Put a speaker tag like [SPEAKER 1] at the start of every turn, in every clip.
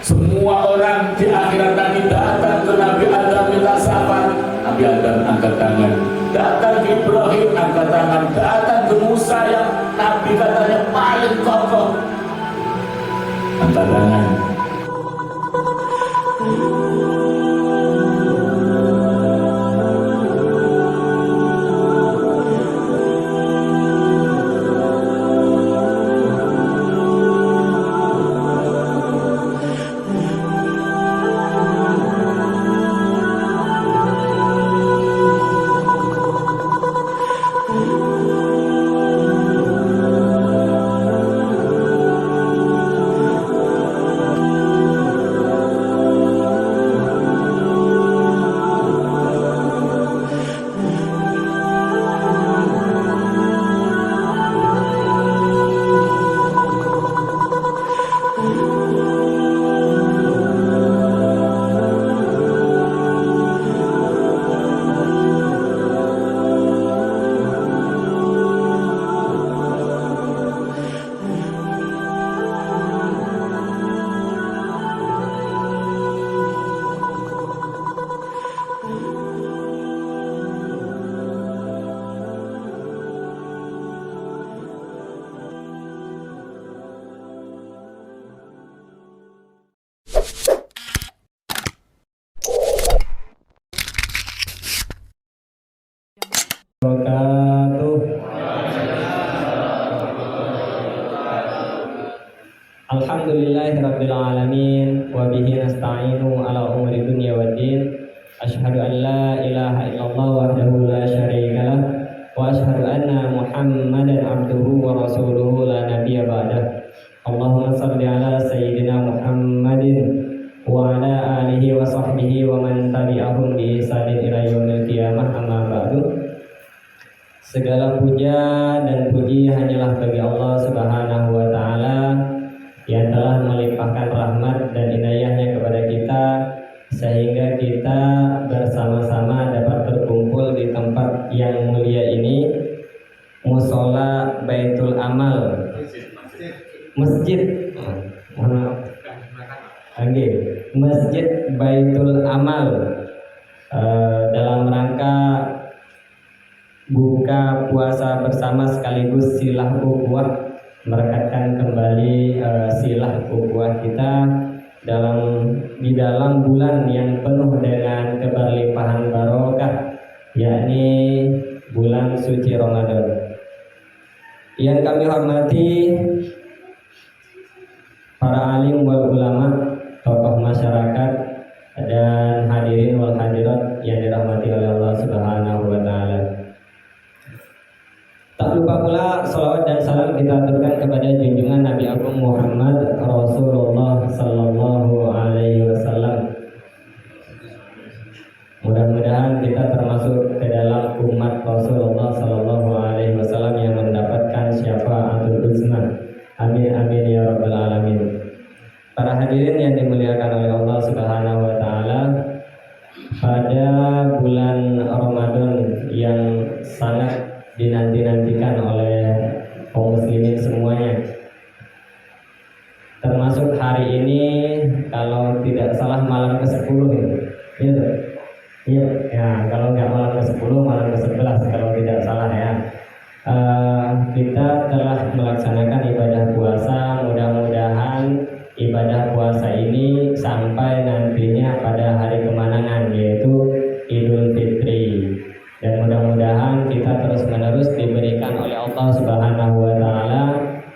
[SPEAKER 1] Semua orang di akhirat nanti datang ke Nabi Adam minta syafaat. Nabi Adam angkat tangan. Datang ke Ibrahim angkat tangan. Datang ke Musa yang Nabi katanya paling kokoh, angkat tangan.
[SPEAKER 2] Alhamdulillahirrabbilalamin wa bihi nasta'inu ala umuri dunya waddin. Asyhadu an la ilaha illallah wahdahu la syarika lah wa asyhadu anna Muhammadan abduhu wa rasuluhu la nabiyya ba'dah. Allahumma shalli ala sayyidina Muhammadin wa ala alihi wa sahbihi wa man tabi'ahum bi ihsanin ila yaumil qiyamah, amma ba'du. Segala puja dan puji hanyalah bagi Allah Subhanahu wa taala yang telah melimpahkan rahmat dan inayahnya kepada kita sehingga kita bersama-sama dapat berkumpul di tempat yang mulia ini, Musola Baitul Amal, Masjid Masjid Baitul Amal, dalam rangka buka puasa bersama sekaligus silah ukhuwah, merekatkan kembali silah ukhuwah kita di dalam bulan yang penuh dengan keberlimpahan barokah, yakni bulan suci Ramadan. Yang kami hormati para alim wal ulama, tokoh masyarakat, dan hadirin wal hadirat yang dirahmati oleh Allah Subhanahu wa taala. Tak lupa pula salawat dan salam kita aturkan kepada junjungan Nabi Agung Muhammad Rasulullah Sallallahu Alaihi Wasallam. Mudah-mudahan kita termasuk ke dalam umat Rasulullah Sallallahu Alaihi Wasallam yang mendapatkan syafaatul husna. Amin amin ya rabbal alamin. Para hadirin yang dimuliakan oleh Allah Subhanahu Wa Taala, pada bulan Ramadan yang sangat dinanti-nantikan oleh kaum muslimin semuanya, termasuk hari ini kalau tidak salah malam ke-10 ya, kalau nggak malam ke-10 malam ke-11 kalau tidak salah ya. Kita telah melaksanakan ibadah puasa. Mudah-mudahan ibadah puasa ini sampai nantinya pada hari kemenangan, yaitu Idul Fitri. Dan mudah-mudahan kita terus-menerus diberikan oleh Allah Subhanahu wa taala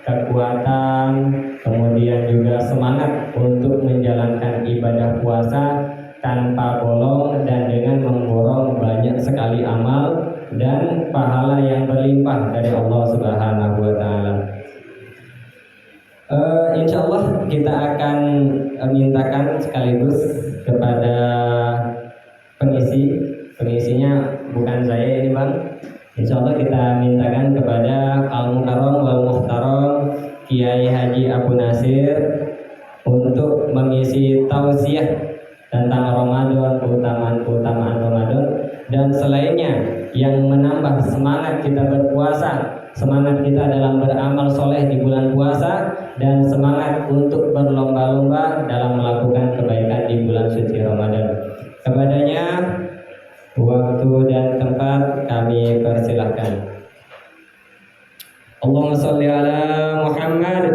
[SPEAKER 2] kekuatan, kemudian juga semangat untuk menjalankan ibadah puasa tanpa bolong dan dengan memborong banyak sekali amal dan pahala yang berlimpah dari Allah Subhanahu wa taala. Insya Allah kita akan mintakan sekaligus kepada pengisinya bukan saya ini Bang. Insya Allah kita mintakan kepada Al-Mukarram wal Muhtaram Kiai Haji Abu Nasir untuk mengisi tausiah tentang Ramadan, keutamaan Ramadan dan selainnya yang menambah semangat kita berpuasa semangat kita dalam beramal soleh di bulan puasa, dan semangat untuk berlomba-lomba dalam melakukan kebaikan di bulan suci Ramadan. Kepadanya waktu dan tempat kami persilahkan. Allahumma sholli ala Muhammad.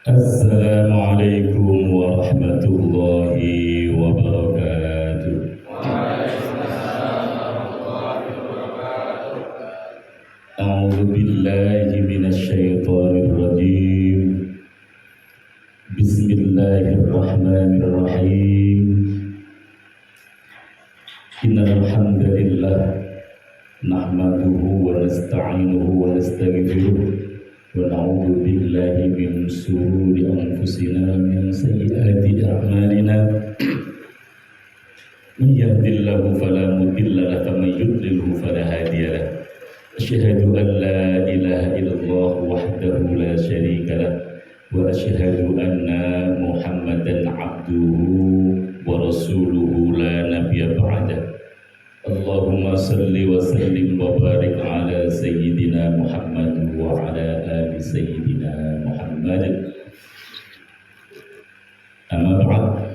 [SPEAKER 1] Assalamualaikum warahmatullahi wabarakatuh. A'udzu billahi minasy syaithanir rajim. Bismillahirrahmanirrahim. Innal hamdalillah nahmaduhu wa nasta'inuhu wa nastaghfiruh. ونعوذ بالله من شرور أنفسنا ومن سيئات أعمالنا من يهد الله فلا مضل له ومن يضلل فلا هادي له أشهد أن لا إله إلا الله وحده لا شريك له وأشهد أن محمدا عبده ورسوله لا نبي بعده اللهم صل وسلم وبارك على سيدنا محمد وعلى آل سيدنا محمد. Amma ba'd.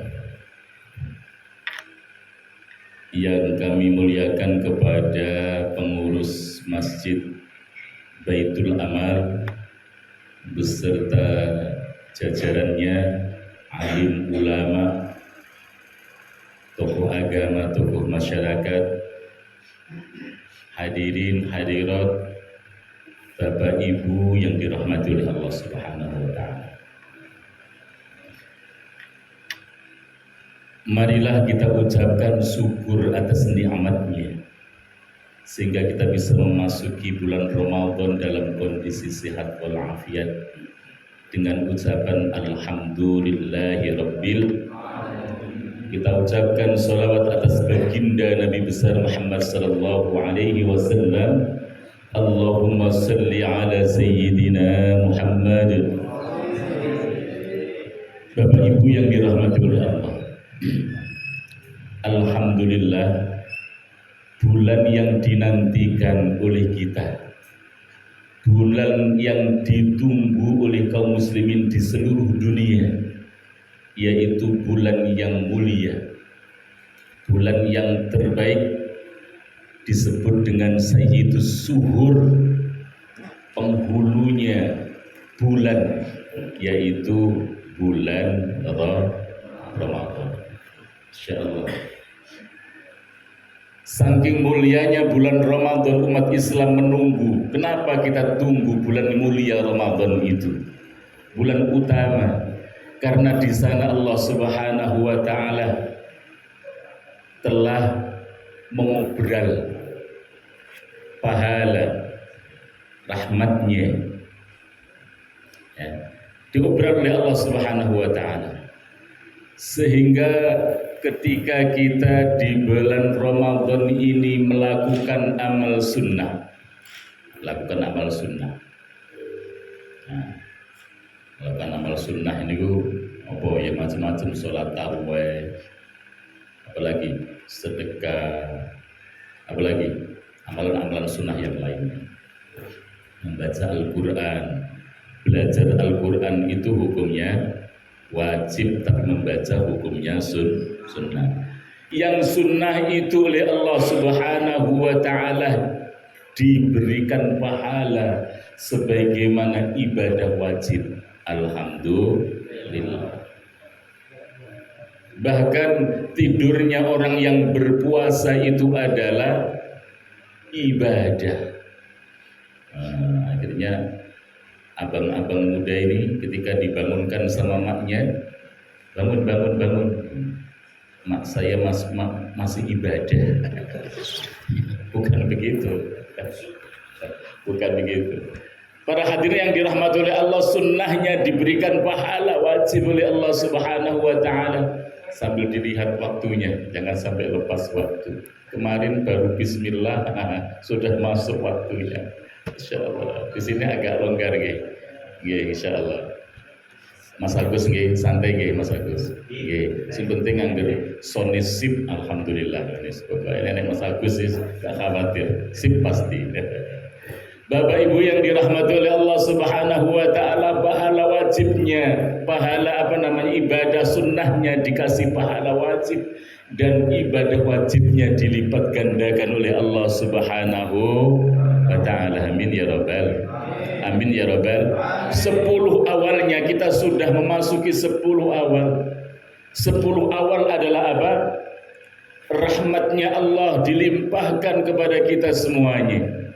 [SPEAKER 1] Yang kami muliakan kepada pengurus Masjid Baitul Amal beserta jajarannya, alim ulama, tokoh agama, tokoh masyarakat, hadirin hadirat, Bapak Ibu yang dirahmati oleh Allah Subhanahu wa taala. Marilah kita ucapkan syukur atas nikmat-Nya sehingga kita bisa memasuki bulan Ramadan dalam kondisi sehat walafiat dengan ucapan alhamdulillahi rabbil. Kita ucapkan salawat atas baginda Nabi besar Muhammad sallallahu alaihi wasallam. Allahumma salli ala sayyidina Muhammad. Bapak Ibu yang dirahmati oleh Allah, alhamdulillah, bulan yang dinantikan oleh kita, bulan yang ditunggu oleh kaum muslimin di seluruh dunia, yaitu bulan yang mulia, bulan yang terbaik, disebut dengan Sayyidus Suhur, penghulunya bulan, yaitu bulan Ramadan. Insyaallah. Saking mulianya bulan Ramadan, umat Islam menunggu. Kenapa kita tunggu bulan mulia Ramadan itu? Bulan utama. Karena di sana Allah Subhanahu wa taala telah mengobral pahala rahmatnya, ya, diobral oleh Allah Subhanahu wa taala, sehingga ketika kita di bulan Ramadan ini melakukan amal sunnah, melakukan amal sunnah, melakukan amal sunnah ini apa ya, macam-macam, sholat tarawih, apalagi sedekah, apalagi amalan-amalan sunnah yang lainnya, membaca Al-Quran. Belajar Al-Quran itu hukumnya wajib, tapi membaca hukumnya sunnah. Yang sunnah itu oleh Allah Subhanahu wa ta'ala diberikan pahala sebagaimana ibadah wajib. Alhamdulillah. Bahkan tidurnya orang yang berpuasa itu adalah ibadah. Akhirnya abang-abang muda ini ketika dibangunkan sama maknya, bangun, mak saya masih ibadah. Bukan begitu. Bukan begitu. Para hadirin yang dirahmati oleh Allah, sunnahnya diberikan pahala wajib oleh Allah Subhanahu wa ta'ala. sambil dilihat waktunya, jangan sampai lepas waktu. Kemarin baru bismillah, sudah masuk waktunya. Insyaallah. Di sini agak longgar nggih. Nggih insyaallah. Mas Agus nggih, santai nggih Mas Agus. Nggih, sing penting angger sonis sip alhamdulillah. Ini Mas Agus sih gak khawatir, sip pasti. Bapak Ibu yang dirahmati oleh Allah Subhanahu wa taala, pahala wajibnya, pahala ibadah sunnahnya dikasih pahala wajib, dan ibadah wajibnya dilipat gandakan oleh Allah Subhanahu wa taala. Amin ya rabbal amin ya rabbal. 10 awalnya kita sudah memasuki 10 awal. 10 awal adalah apa? Rahmatnya Allah dilimpahkan kepada kita semuanya.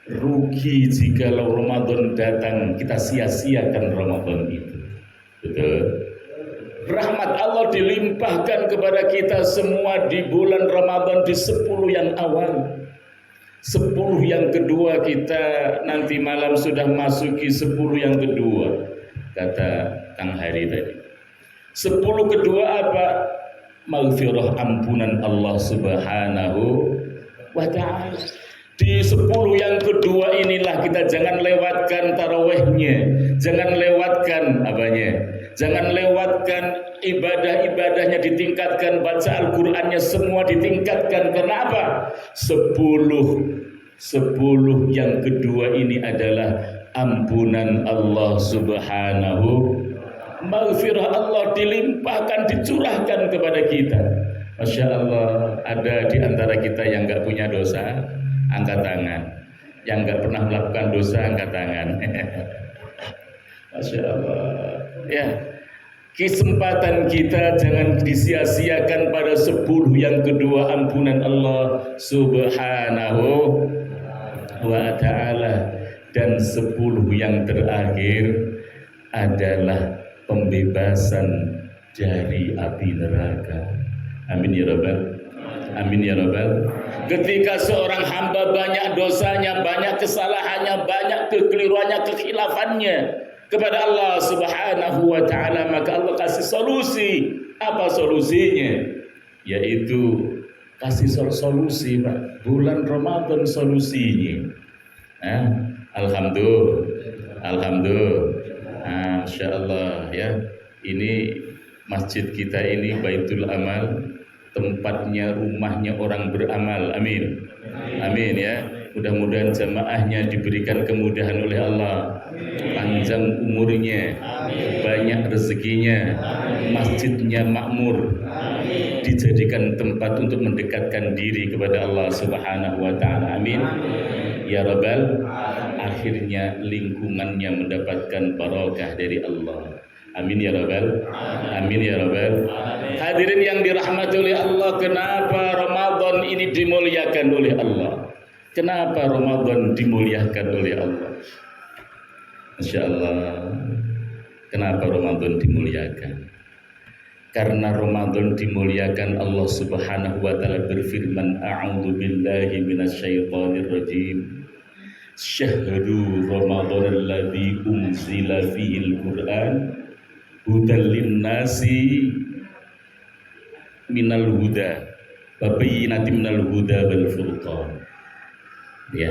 [SPEAKER 1] Rugi jikalau Ramadan datang kita sia-siakan Ramadan itu. Betul. Rahmat Allah dilimpahkan kepada kita semua di bulan Ramadan, di 10 yang awal. 10 yang kedua kita nanti malam sudah masuki 10 yang kedua, kata Kang Hari tadi. 10 kedua apa? Maghfirah, ampunan Allah Subhanahu wa ta'ala. Di 10 yang kedua inilah kita jangan lewatkan tarawihnya, jangan lewatkan apanya, jangan lewatkan ibadah-ibadahnya ditingkatkan, baca Al-Qur'annya semua ditingkatkan. Kenapa? 10 yang kedua ini adalah ampunan Allah Subhanahu, maghfirah Allah dilimpahkan, dicurahkan kepada kita. Masya Allah, ada di antara kita yang nggak punya dosa, angkat tangan. Yang nggak pernah melakukan dosa, angkat tangan. Masya Allah. Ya, kesempatan kita jangan disia-siakan pada 10 yang kedua ampunan Allah Subhanahu wa ta'ala, dan 10 yang terakhir adalah pembebasan dari api neraka. Amin ya rabbal amin ya rabbal. Ketika seorang hamba banyak dosanya, banyak kesalahannya, banyak kekeliruannya, kekhilafannya kepada Allah Subhanahu wa ta'ala, maka Allah kasih solusi. Apa solusinya? Yaitu kasih solusi, Pak. Bulan Ramadan solusinya. Alhamdulillah. Masya Allah ya. Ini masjid kita ini Baitul Amal, tempatnya, rumahnya orang beramal. Amin. Amin ya. Mudah-mudahan jamaahnya diberikan kemudahan oleh Allah, panjang umurnya, banyak rezekinya, masjidnya makmur, dijadikan tempat untuk mendekatkan diri kepada Allah Subhanahu wa ta'ala. Amin ya rabbal. Akhirnya lingkungannya mendapatkan barakah dari Allah. Amin ya rabbal amin ya rabbal. Hadirin yang dirahmati oleh Allah, kenapa Ramadan ini dimuliakan oleh Allah? Kenapa Ramadan dimuliakan oleh Allah? Masya Allah. Kenapa Ramadan dimuliakan? Karena Ramadan dimuliakan, Allah Subhanahu wa ta'ala berfirman, a'udzu billahi minasyaitonir rajim. Syahru Ramadan alladzi unzila fihil Qur'an hudan linnasi minal huda wa bayyinatin minal huda wal furqan. Ya.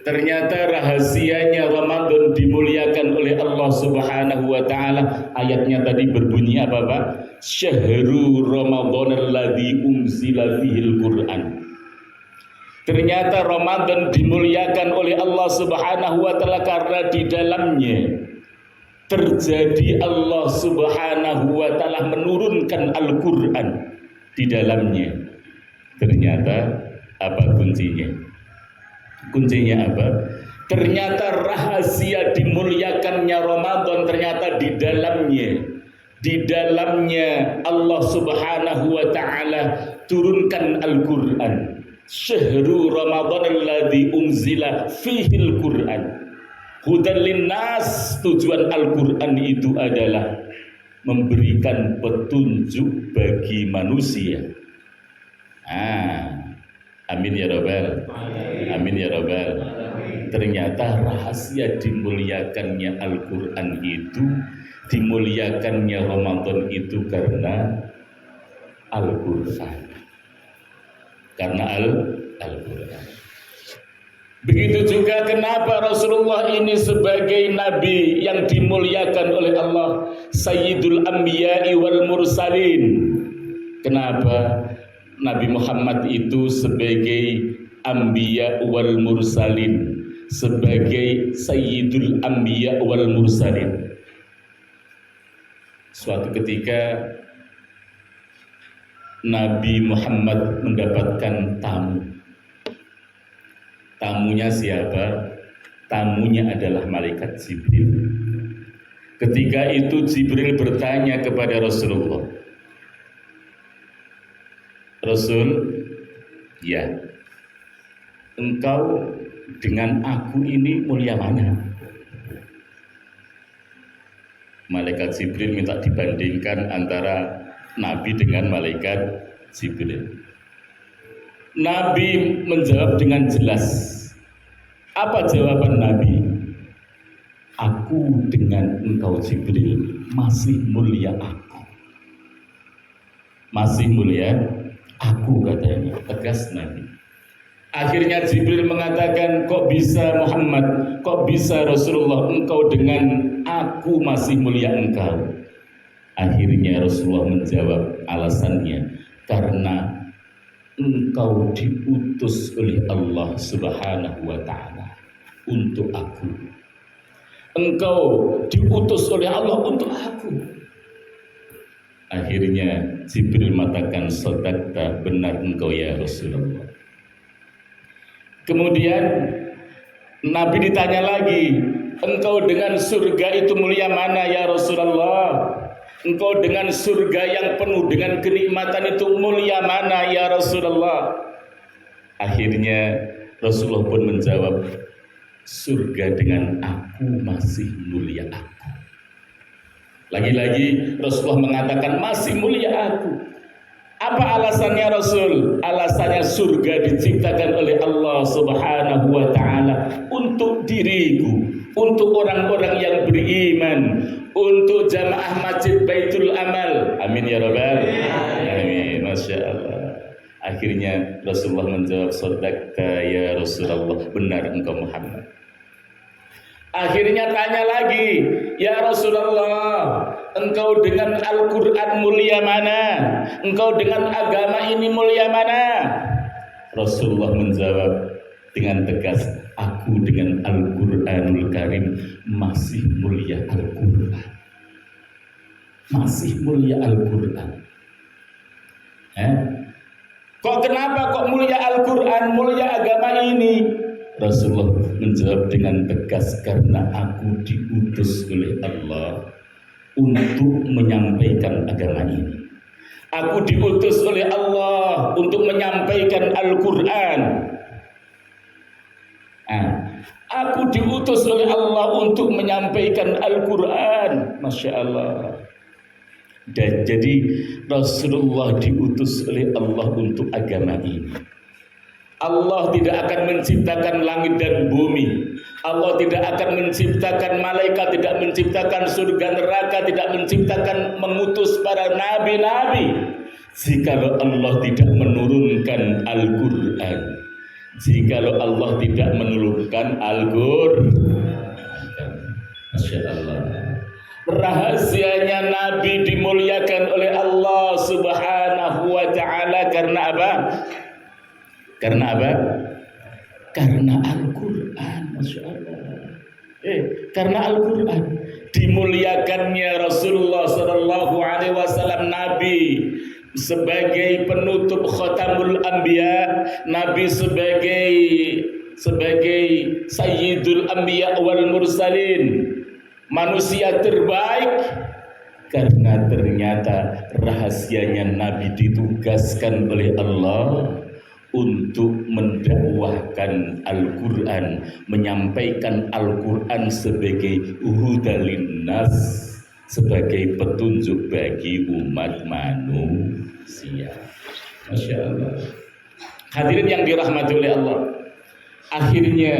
[SPEAKER 1] Ternyata rahasianya Ramadan dimuliakan oleh Allah Subhanahu wa ta'ala. Ayatnya tadi berbunyi apa, Pak? Syahru Ramadan alladzi unzila fihil Qur'an. Ternyata Ramadan dimuliakan oleh Allah Subhanahu wa ta'ala karena di dalamnya terjadi Allah Subhanahu wa ta'ala menurunkan Al-Qur'an di dalamnya. Ternyata apa kuncinya? Kuncinya apa? Ternyata rahasia dimuliakannya Ramadan ternyata di dalamnya Allah Subhanahu wa ta'ala turunkan Al-Qur'an. Syahru Ramadan alladzi unzila fihil Qur'an hudan linnas. Tujuan Al-Qur'an itu adalah memberikan petunjuk bagi manusia. Amin ya rabbal amin ya rabbal. Ternyata rahasia dimuliakannya Al-Qur'an itu dimuliakannya Ramadan itu karena Al-Quran. Karena Al-Quran. Begitu juga kenapa Rasulullah ini sebagai Nabi yang dimuliakan oleh Allah, Sayyidul Anbiya'i wal Mursalin. Kenapa Nabi Muhammad itu sebagai Anbiya wal Mursalin, sebagai Sayyidul Anbiya wal Mursalin? Suatu ketika Nabi Muhammad mendapatkan tamu. Tamunya siapa? Tamunya adalah malaikat Jibril. Ketika itu Jibril bertanya kepada Rasulullah, Rasul, ya, engkau dengan aku ini mulia mana? Malaikat Jibril minta dibandingkan antara Nabi dengan malaikat Jibril. Nabi menjawab dengan jelas. Apa jawaban Nabi? Aku dengan engkau Jibril masih mulia aku. Masih mulia aku, katanya, tegas Nabi. Akhirnya Jibril mengatakan, kok bisa Muhammad, kok bisa Rasulullah, engkau dengan aku masih mulia engkau? Akhirnya Rasulullah menjawab alasannya, karena engkau diutus oleh Allah Subhanahu wa Ta'ala untuk aku. Engkau diutus oleh Allah untuk aku. Akhirnya Jibril mengatakan, sadaqta, benar engkau ya Rasulullah. Kemudian Nabi ditanya lagi, engkau dengan surga itu mulia mana ya Rasulullah? Engkau dengan surga yang penuh dengan kenikmatan itu mulia mana ya Rasulullah? Akhirnya Rasulullah pun menjawab, surga dengan aku masih mulia aku. Lagi-lagi Rasulullah mengatakan masih mulia aku. Apa alasannya Rasul? Alasannya surga diciptakan oleh Allah Subhanahu wa Ta'ala untuk diriku, untuk orang-orang yang beriman, untuk jamaah Masjid Baitul Amal. Amin ya rabbal alamin. Masya Allah. Akhirnya Rasulullah menjawab, sadaqta ya Rasulullah, benar engkau Muhammad. Akhirnya tanya lagi, ya Rasulullah, engkau dengan Al-Quran mulia mana? Engkau dengan agama ini mulia mana? Rasulullah menjawab dengan tegas, aku dengan Al-Quranul Karim masih mulia Al-Quran. Masih mulia Al-Quran. Kok kenapa kok mulia Al-Quran, mulia agama ini? Rasulullah menjawab dengan tegas, karena aku diutus oleh Allah untuk menyampaikan agama ini. Aku diutus oleh Allah untuk menyampaikan Al-Quran. Aku diutus oleh Allah untuk menyampaikan Al-Quran. Masya Allah. Dan jadi Rasulullah diutus oleh Allah untuk agama ini. Allah tidak akan menciptakan langit dan bumi. Allah tidak akan menciptakan malaikat, tidak menciptakan surga neraka, tidak menciptakan mengutus para nabi-nabi jikalau Allah tidak menurunkan Al-Quran. Jikalau Allah tidak menurunkan Al-Quran. Masya Allah. Rahasianya Nabi dimuliakan oleh Allah Subhanahu wa Ta'ala karena apa? Karena apa? Karena Al-Quran. Masya Allah. Karena Al-Quran. Dimuliakannya Rasulullah Sallallahu Alaihi Wasallam, Nabi sebagai penutup Khatamul Anbiya, Nabi sebagai Sayyidul Anbiya wal Mursalin, manusia terbaik. Karena ternyata rahasianya Nabi ditugaskan oleh Allah untuk mendakwahkan Al-Quran, menyampaikan Al-Quran sebagai hudalin nas, sebagai petunjuk bagi umat manusia. Masya Allah. Hadirin yang dirahmati oleh Allah, akhirnya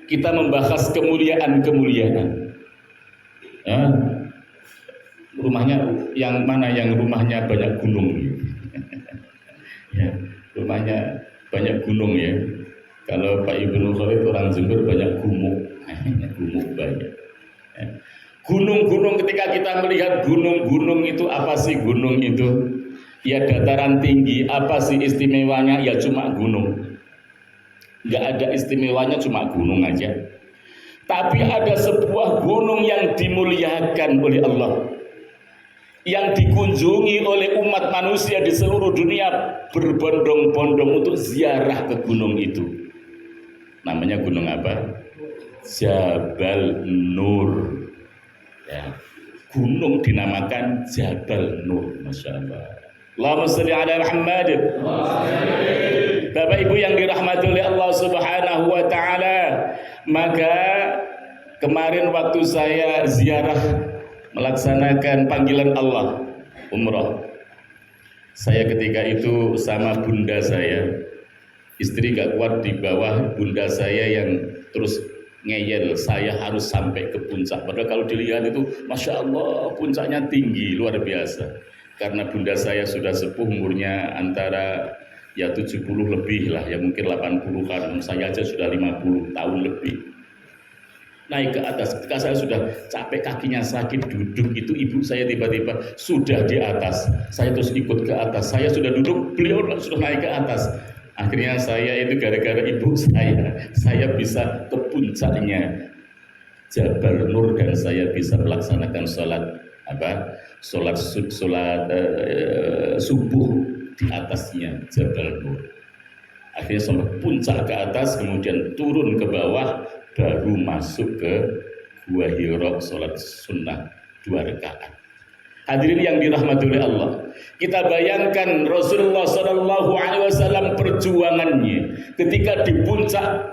[SPEAKER 1] kita membahas kemuliaan-kemuliaan. Rumahnya yang mana yang rumahnya banyak gunung? Ya, rumahnya banyak gunung ya. Kalau Pak Ibnu Khalid orang Jember banyak gumuk, gumuk banyak. Ya. Gunung-gunung, ketika kita melihat gunung-gunung itu, apa sih gunung itu? Ya dataran tinggi. Apa sih istimewanya? Ya cuma gunung. Nggak ada istimewanya, cuma gunung aja. Tapi ada sebuah gunung yang dimuliakan oleh Allah, yang dikunjungi oleh umat manusia di seluruh dunia berbondong-bondong untuk ziarah ke gunung itu. Namanya gunung apa? Jabal Nur. Ya. Gunung dinamakan Jabal Nur. Masya Allah. Allahumma sholli ala Muhammad. Bapak Ibu yang dirahmati oleh Allah Subhanahu wa taala, maka kemarin waktu saya ziarah melaksanakan panggilan Allah umrah, saya ketika itu sama bunda saya, istri gak kuat di bawah, bunda saya yang terus ngeyel saya harus sampai ke puncak. Padahal kalau dilihat itu Masya Allah puncaknya tinggi luar biasa. Karena bunda saya sudah sepuh, umurnya antara ya 70 lebih lah, ya mungkin 80-an, saya aja sudah 50 tahun lebih. Naik ke atas, ketika saya sudah capek, kakinya sakit, duduk itu ibu saya tiba-tiba sudah di atas, saya terus ikut ke atas, saya sudah duduk, beliau sudah naik ke atas. Akhirnya saya itu gara-gara ibu saya bisa ke puncaknya Jabal Nur dan saya bisa melaksanakan sholat subuh di atasnya Jabal Nur. Akhirnya sampai puncak ke atas, kemudian turun ke bawah, baru masuk ke Gua Hira, sholat sunnah 2 rakaat. Hadirin yang dirahmati oleh Allah, kita bayangkan Rasulullah SAW perjuangannya ketika di puncak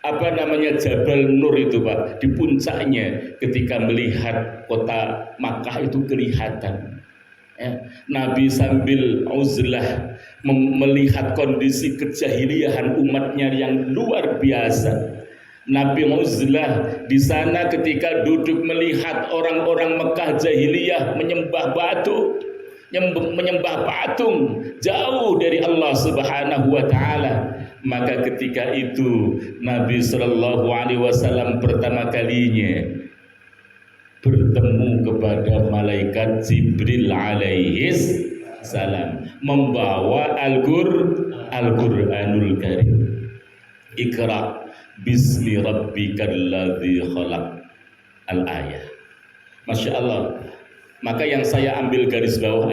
[SPEAKER 1] Jabal Nur itu Pak, di puncaknya ketika melihat kota Makkah itu kelihatan. Ya, Nabi sambil uzlah melihat kondisi kejahiliahan umatnya yang luar biasa. Nabi uzlah di sana ketika duduk melihat orang-orang Mekah jahiliyah menyembah batu, menyembah patung jauh dari Allah Subhanahu wa taala. Maka ketika itu Nabi sallallahu alaihi wasallam pertama kalinya bertemu kepada malaikat Jibril alaihis salam membawa Al-Qur'anul Karim. Iqra bismi rabbikal ladzi khalaq, al-ayah. Masya Allah. Maka yang saya ambil garis bawah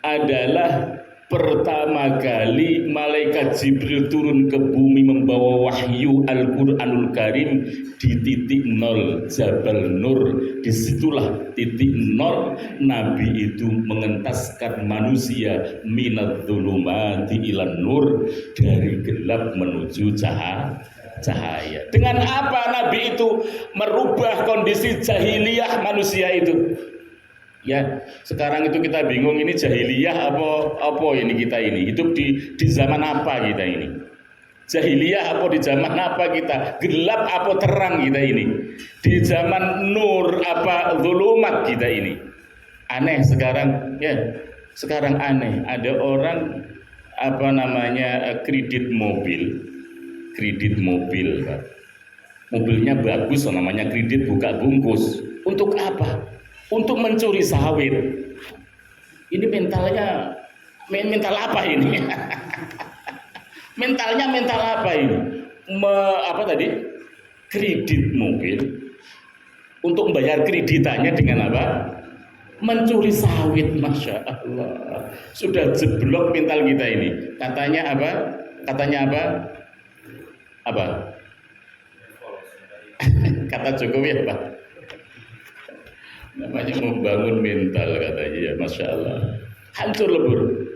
[SPEAKER 1] adalah pertama kali malaikat Jibril turun ke bumi membawa wahyu Al-Qur'anul Karim di titik nol Jabal Nur. Disitulah titik nol Nabi itu mengentaskan manusia minadz zulumati ilan nur, dari gelap menuju cahaya. Dengan apa Nabi itu merubah kondisi jahiliyah manusia itu? Ya, sekarang itu kita bingung, ini jahiliyah apa ini, kita ini hidup di zaman apa kita ini? Jahiliyah apa di zaman apa kita? Gelap apa terang kita ini? Di zaman nur apa zulumat kita ini? Aneh sekarang ya. Sekarang aneh, ada orang kredit mobil, Pak. Mobilnya bagus, namanya kredit, buka bungkus. Untuk apa? Untuk mencuri sawit. Ini mental apa ini? mental apa ini? Kredit mobil untuk membayar kreditannya dengan apa? Mencuri sawit. Masya Allah, sudah jeblok mental kita ini. Katanya apa? Kata Jokowi apa? Namanya membangun mental katanya, ya Masya Allah. Hancur lebur.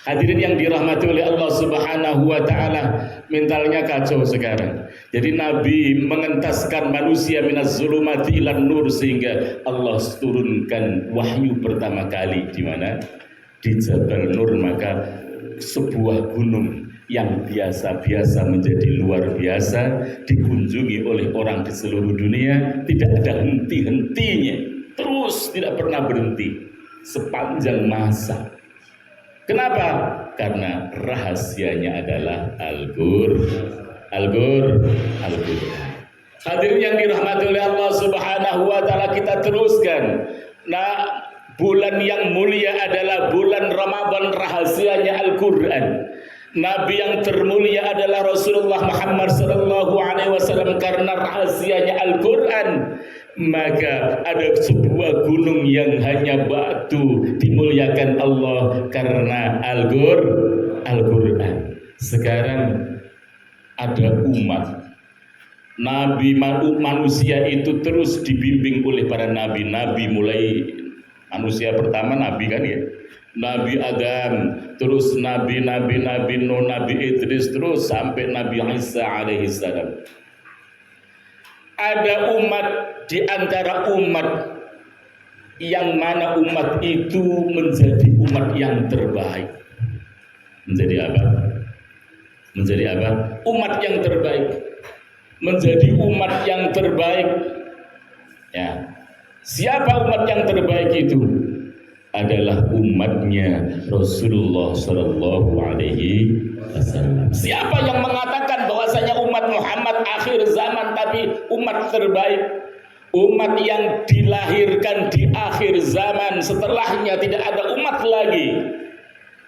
[SPEAKER 1] Hadirin yang dirahmati oleh Allah Subhanahu wa taala, mentalnya kacau sekarang. Jadi Nabi mengentaskan manusia minaz zulumati ilan nur, sehingga Allah turunkan wahyu pertama kali di mana? Di Jabal Nur. Maka sebuah gunung yang biasa-biasa menjadi luar biasa, dikunjungi oleh orang di seluruh dunia, tidak ada henti-hentinya. terus tidak pernah berhenti sepanjang masa. Kenapa? Karena rahasianya adalah Al-Qur'an. Hadirin yang dirahmati oleh Allah Subhanahu wa taala, kita teruskan. Nah, bulan yang mulia adalah bulan Ramadan, rahasianya Al-Qur'an. Nabi yang termulia adalah Rasulullah Muhammad sallallahu alaihi wasallam, karena rahasianya Al-Qur'an. Maka ada sebuah gunung yang hanya batu dimuliakan Allah karena Al-Qur'an. Sekarang ada umat Nabi, manusia itu terus dibimbing oleh para nabi-nabi, mulai manusia pertama nabi kan ya, Nabi Adam, terus Nabi Nuh, Nabi Idris, terus sampai Nabi Isa alaihi salam. Ada umat di antara umat yang mana umat itu menjadi umat yang terbaik. Menjadi apa? Menjadi apa? Umat yang terbaik. Menjadi umat yang terbaik. Ya. Siapa umat yang terbaik itu? Adalah umatnya Rasulullah Sallallahu Alaihi Wasallam. Siapa yang mengatakan bahwasanya umat Muhammad akhir zaman tapi umat terbaik? Umat yang dilahirkan di akhir zaman, setelahnya tidak ada umat lagi.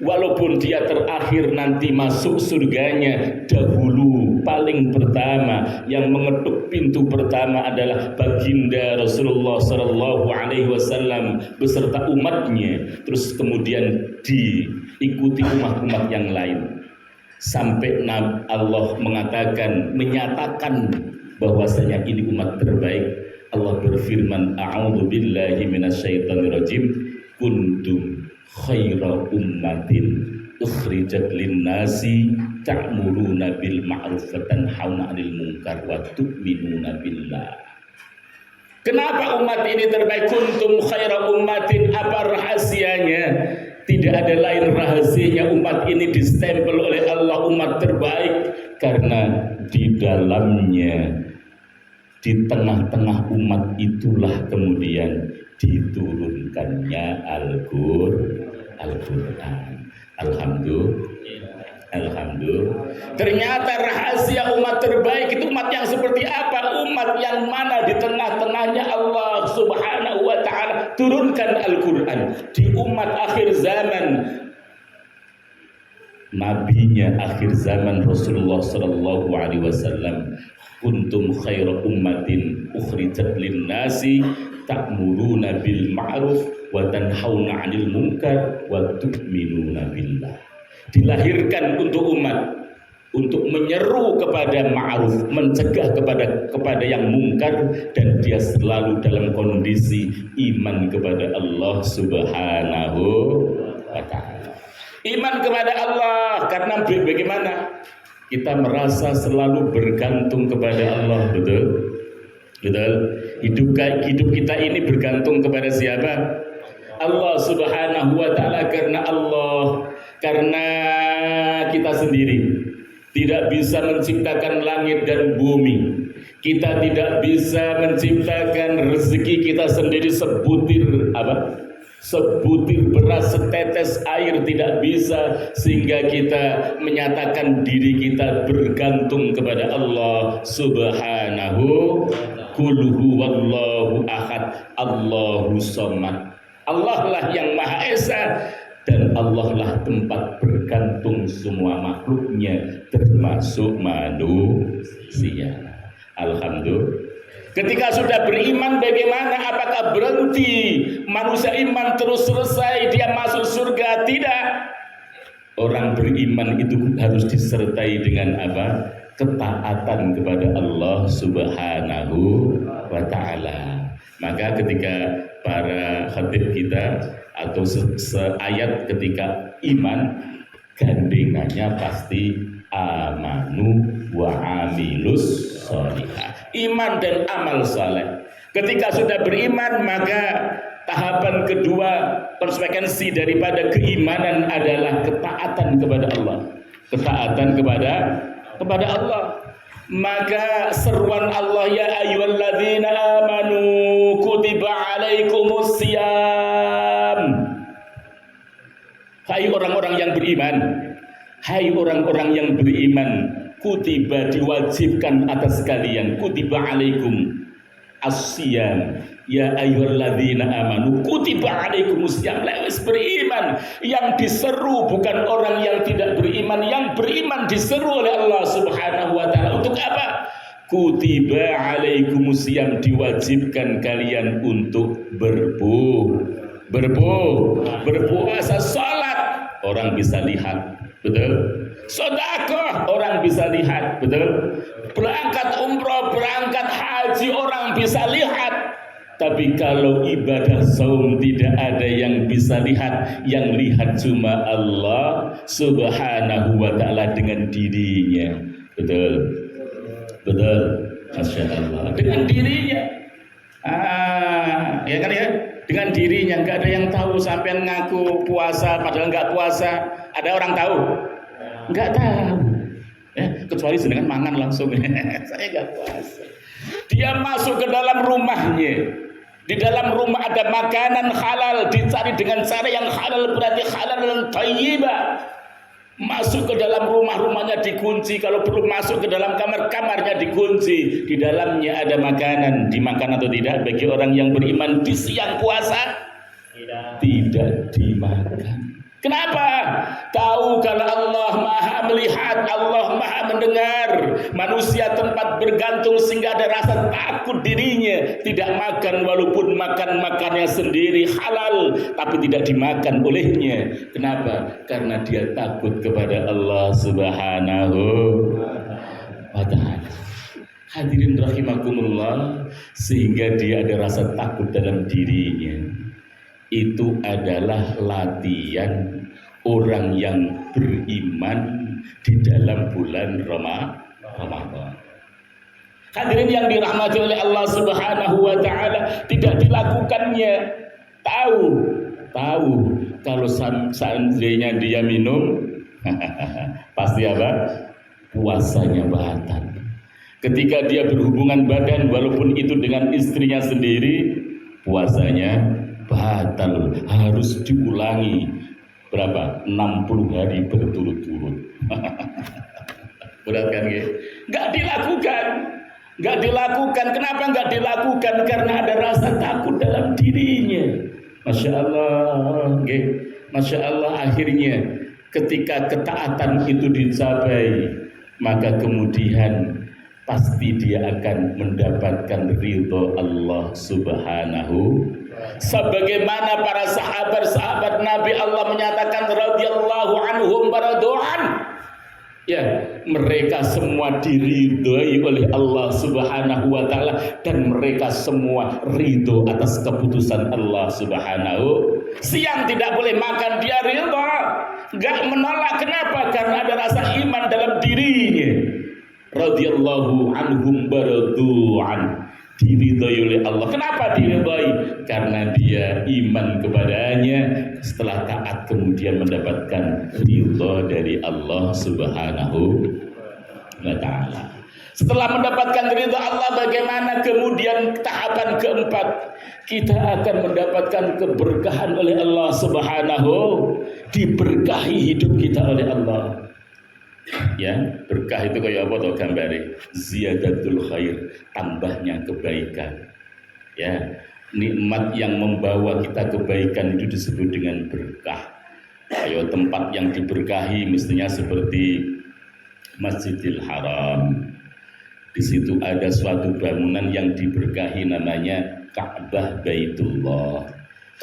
[SPEAKER 1] Walaupun dia terakhir nanti masuk surganya, dahulu paling pertama yang mengetuk pintu pertama adalah baginda Rasulullah Sallallahu Alaihi Wasallam beserta umatnya, terus kemudian diikuti umat-umat yang lain, sampai Allah menyatakan bahwasanya ini umat terbaik. Allah berfirman, a'udzu billahi minasyaitonir rajim, kuntum khaira ummatin ukhrijat linnasi ta'muruna bil ma'ruf wa tanhauna 'anil munkar wa tu'minuna billah. Kenapa umat ini terbaik? Kuntum khaira ummatin, apa rahasianya? Tidak ada lain rahasianya umat ini distempel oleh Allah umat terbaik, karena di dalamnya, di tengah-tengah umat itulah kemudian diturunkannya Al-Qur'an. Alhamdulillah. Ternyata rahasia umat terbaik itu umat yang seperti apa? Umat yang mana di tengah-tengahnya Allah Subhanahu wa taala turunkan Al-Qur'an. Di umat akhir zaman, nabinya akhir zaman Rasulullah sallallahu alaihi wasallam, kuntum khaira ummatin ukhrijat linnasi ta'muruna bil ma'ruf wa tanhauna 'anil munkar wa tu'minuna billah. Dilahirkan untuk umat untuk menyeru kepada ma'ruf, mencegah kepada yang mungkar, dan dia selalu dalam kondisi iman kepada Allah Subhanahu wa taala. Iman kepada Allah, karena bagaimana? Kita merasa selalu bergantung kepada Allah, betul? Betul? Hidup kita ini bergantung kepada siapa? Allah Subhanahu wa taala, karena kita sendiri tidak bisa menciptakan langit dan bumi. Kita tidak bisa menciptakan rezeki kita sendiri, sebutir beras, setetes air tidak bisa, sehingga kita menyatakan diri kita bergantung kepada Allah Subhanahu. Qul huwallahu ahad, Allahu samad. Allah lah yang Maha Esa, dan Allah lah tempat bergantung semua makhluknya, termasuk manusia. Alhamdulillah. Ketika sudah beriman, bagaimana? Apakah berhenti manusia iman terus selesai dia masuk surga? Tidak. Orang beriman itu harus disertai dengan apa? Ketaatan kepada Allah Subhanahu wa ta'ala. Maka ketika para khatib kita atau seayat ketika iman, gandengannya pasti amanu wa amilus sholihah, iman dan amal saleh. Ketika sudah beriman, maka tahapan kedua, konsekuensi daripada keimanan adalah ketaatan kepada Allah. Ketaatan kepada Allah. Maka seruan Allah, ya ayyuhalladzina amanu kutiba alaikum orang-orang yang beriman, hai orang-orang yang beriman, kutiba diwajibkan atas kalian, kutiba alaikum as-siyam ya ayyuhalladzina amanu kutiba alaikumusiyam. Lewis beriman, yang diseru bukan orang yang tidak beriman, yang beriman diseru oleh Allah Subhanahu wa taala untuk apa? Kutiba alaikumusiyam, diwajibkan kalian untuk berpuasa, salat orang bisa lihat, betul? Sedekah orang bisa lihat, betul? Berangkat umroh, berangkat haji orang bisa lihat. Tapi kalau ibadah saum tidak ada yang bisa lihat, yang lihat cuma Allah Subhanahu wa taala dengan dirinya. Betul? Betul? Masya Allah. Dengan dirinya. Ya kan ya? Dengan dirinya, nggak ada yang tahu. Sampean ngaku puasa padahal nggak puasa. Ada orang tahu? Nggak tahu. Ya, kecuali sedangkan mangan langsung. Saya nggak puasa. Dia masuk ke dalam rumahnya. Di dalam rumah ada makanan halal, dicari dengan cara yang halal, berarti halal dan thayyibah. Masuk ke dalam rumah, rumahnya dikunci. Kalau perlu masuk ke dalam kamar, kamarnya dikunci. Di dalamnya ada makanan, dimakan atau tidak? Bagi orang yang beriman di siang puasa tidak dimakan. Kenapa? Tahu kalau Allah Maha melihat, Allah Maha mendengar. Manusia tempat bergantung sehingga ada rasa takut dirinya tidak makan, walaupun makan-makannya sendiri halal tapi tidak dimakan olehnya. Kenapa? Karena dia takut kepada Allah Subhanahu wa taala. Hadirin rahimakumullah, sehingga dia ada rasa takut dalam dirinya. Itu adalah latihan orang yang beriman di dalam bulan Ramadan. Hadirin yang dirahmati oleh Allah Subhanahu wa taala, tidak dilakukannya. Tahu kalau seandainya dia minum pasti apa? Puasanya batal. Ketika dia berhubungan badan walaupun itu dengan istrinya sendiri, puasanya batal, harus diulangi berapa? 60 hari berturut-turut. Berat kan ya? Nggak dilakukan. Kenapa nggak dilakukan? Karena ada rasa takut dalam dirinya. Masya Allah, Masya Allah. Akhirnya ketika ketaatan itu dicapai, maka kemudian pasti dia akan mendapatkan ridho Allah Subhanahu. Sebagaimana para sahabat Nabi, Allah menyatakan radhiyallahu anhum baradu'an. Ya, mereka semua diridhoi oleh Allah Subhanahu wa taala dan mereka semua ridho atas keputusan Allah Subhanahu. Siang tidak boleh makan, dia ridho, enggak menolak. Kenapa? Karena ada rasa iman dalam dirinya. Radhiyallahu anhum baradu'an, diridhoi oleh Allah. Kenapa diridhoi? Karena dia iman kepadanya, setelah taat kemudian mendapatkan ridho dari Allah Subhanahu wa taala. Setelah mendapatkan ridho Allah, bagaimana kemudian tahapan keempat? Kita akan mendapatkan keberkahan oleh Allah Subhanahu, diberkahi hidup kita oleh Allah. Ya, berkah itu kayak apa tuh gambare? Ziyadatul khair, tambahnya kebaikan. Ya, nikmat yang membawa kita kebaikan itu disebut dengan berkah. Ayo, tempat yang diberkahi mestinya seperti Masjidil Haram. Di situ ada suatu bangunan yang diberkahi, namanya Ka'bah Baitullah.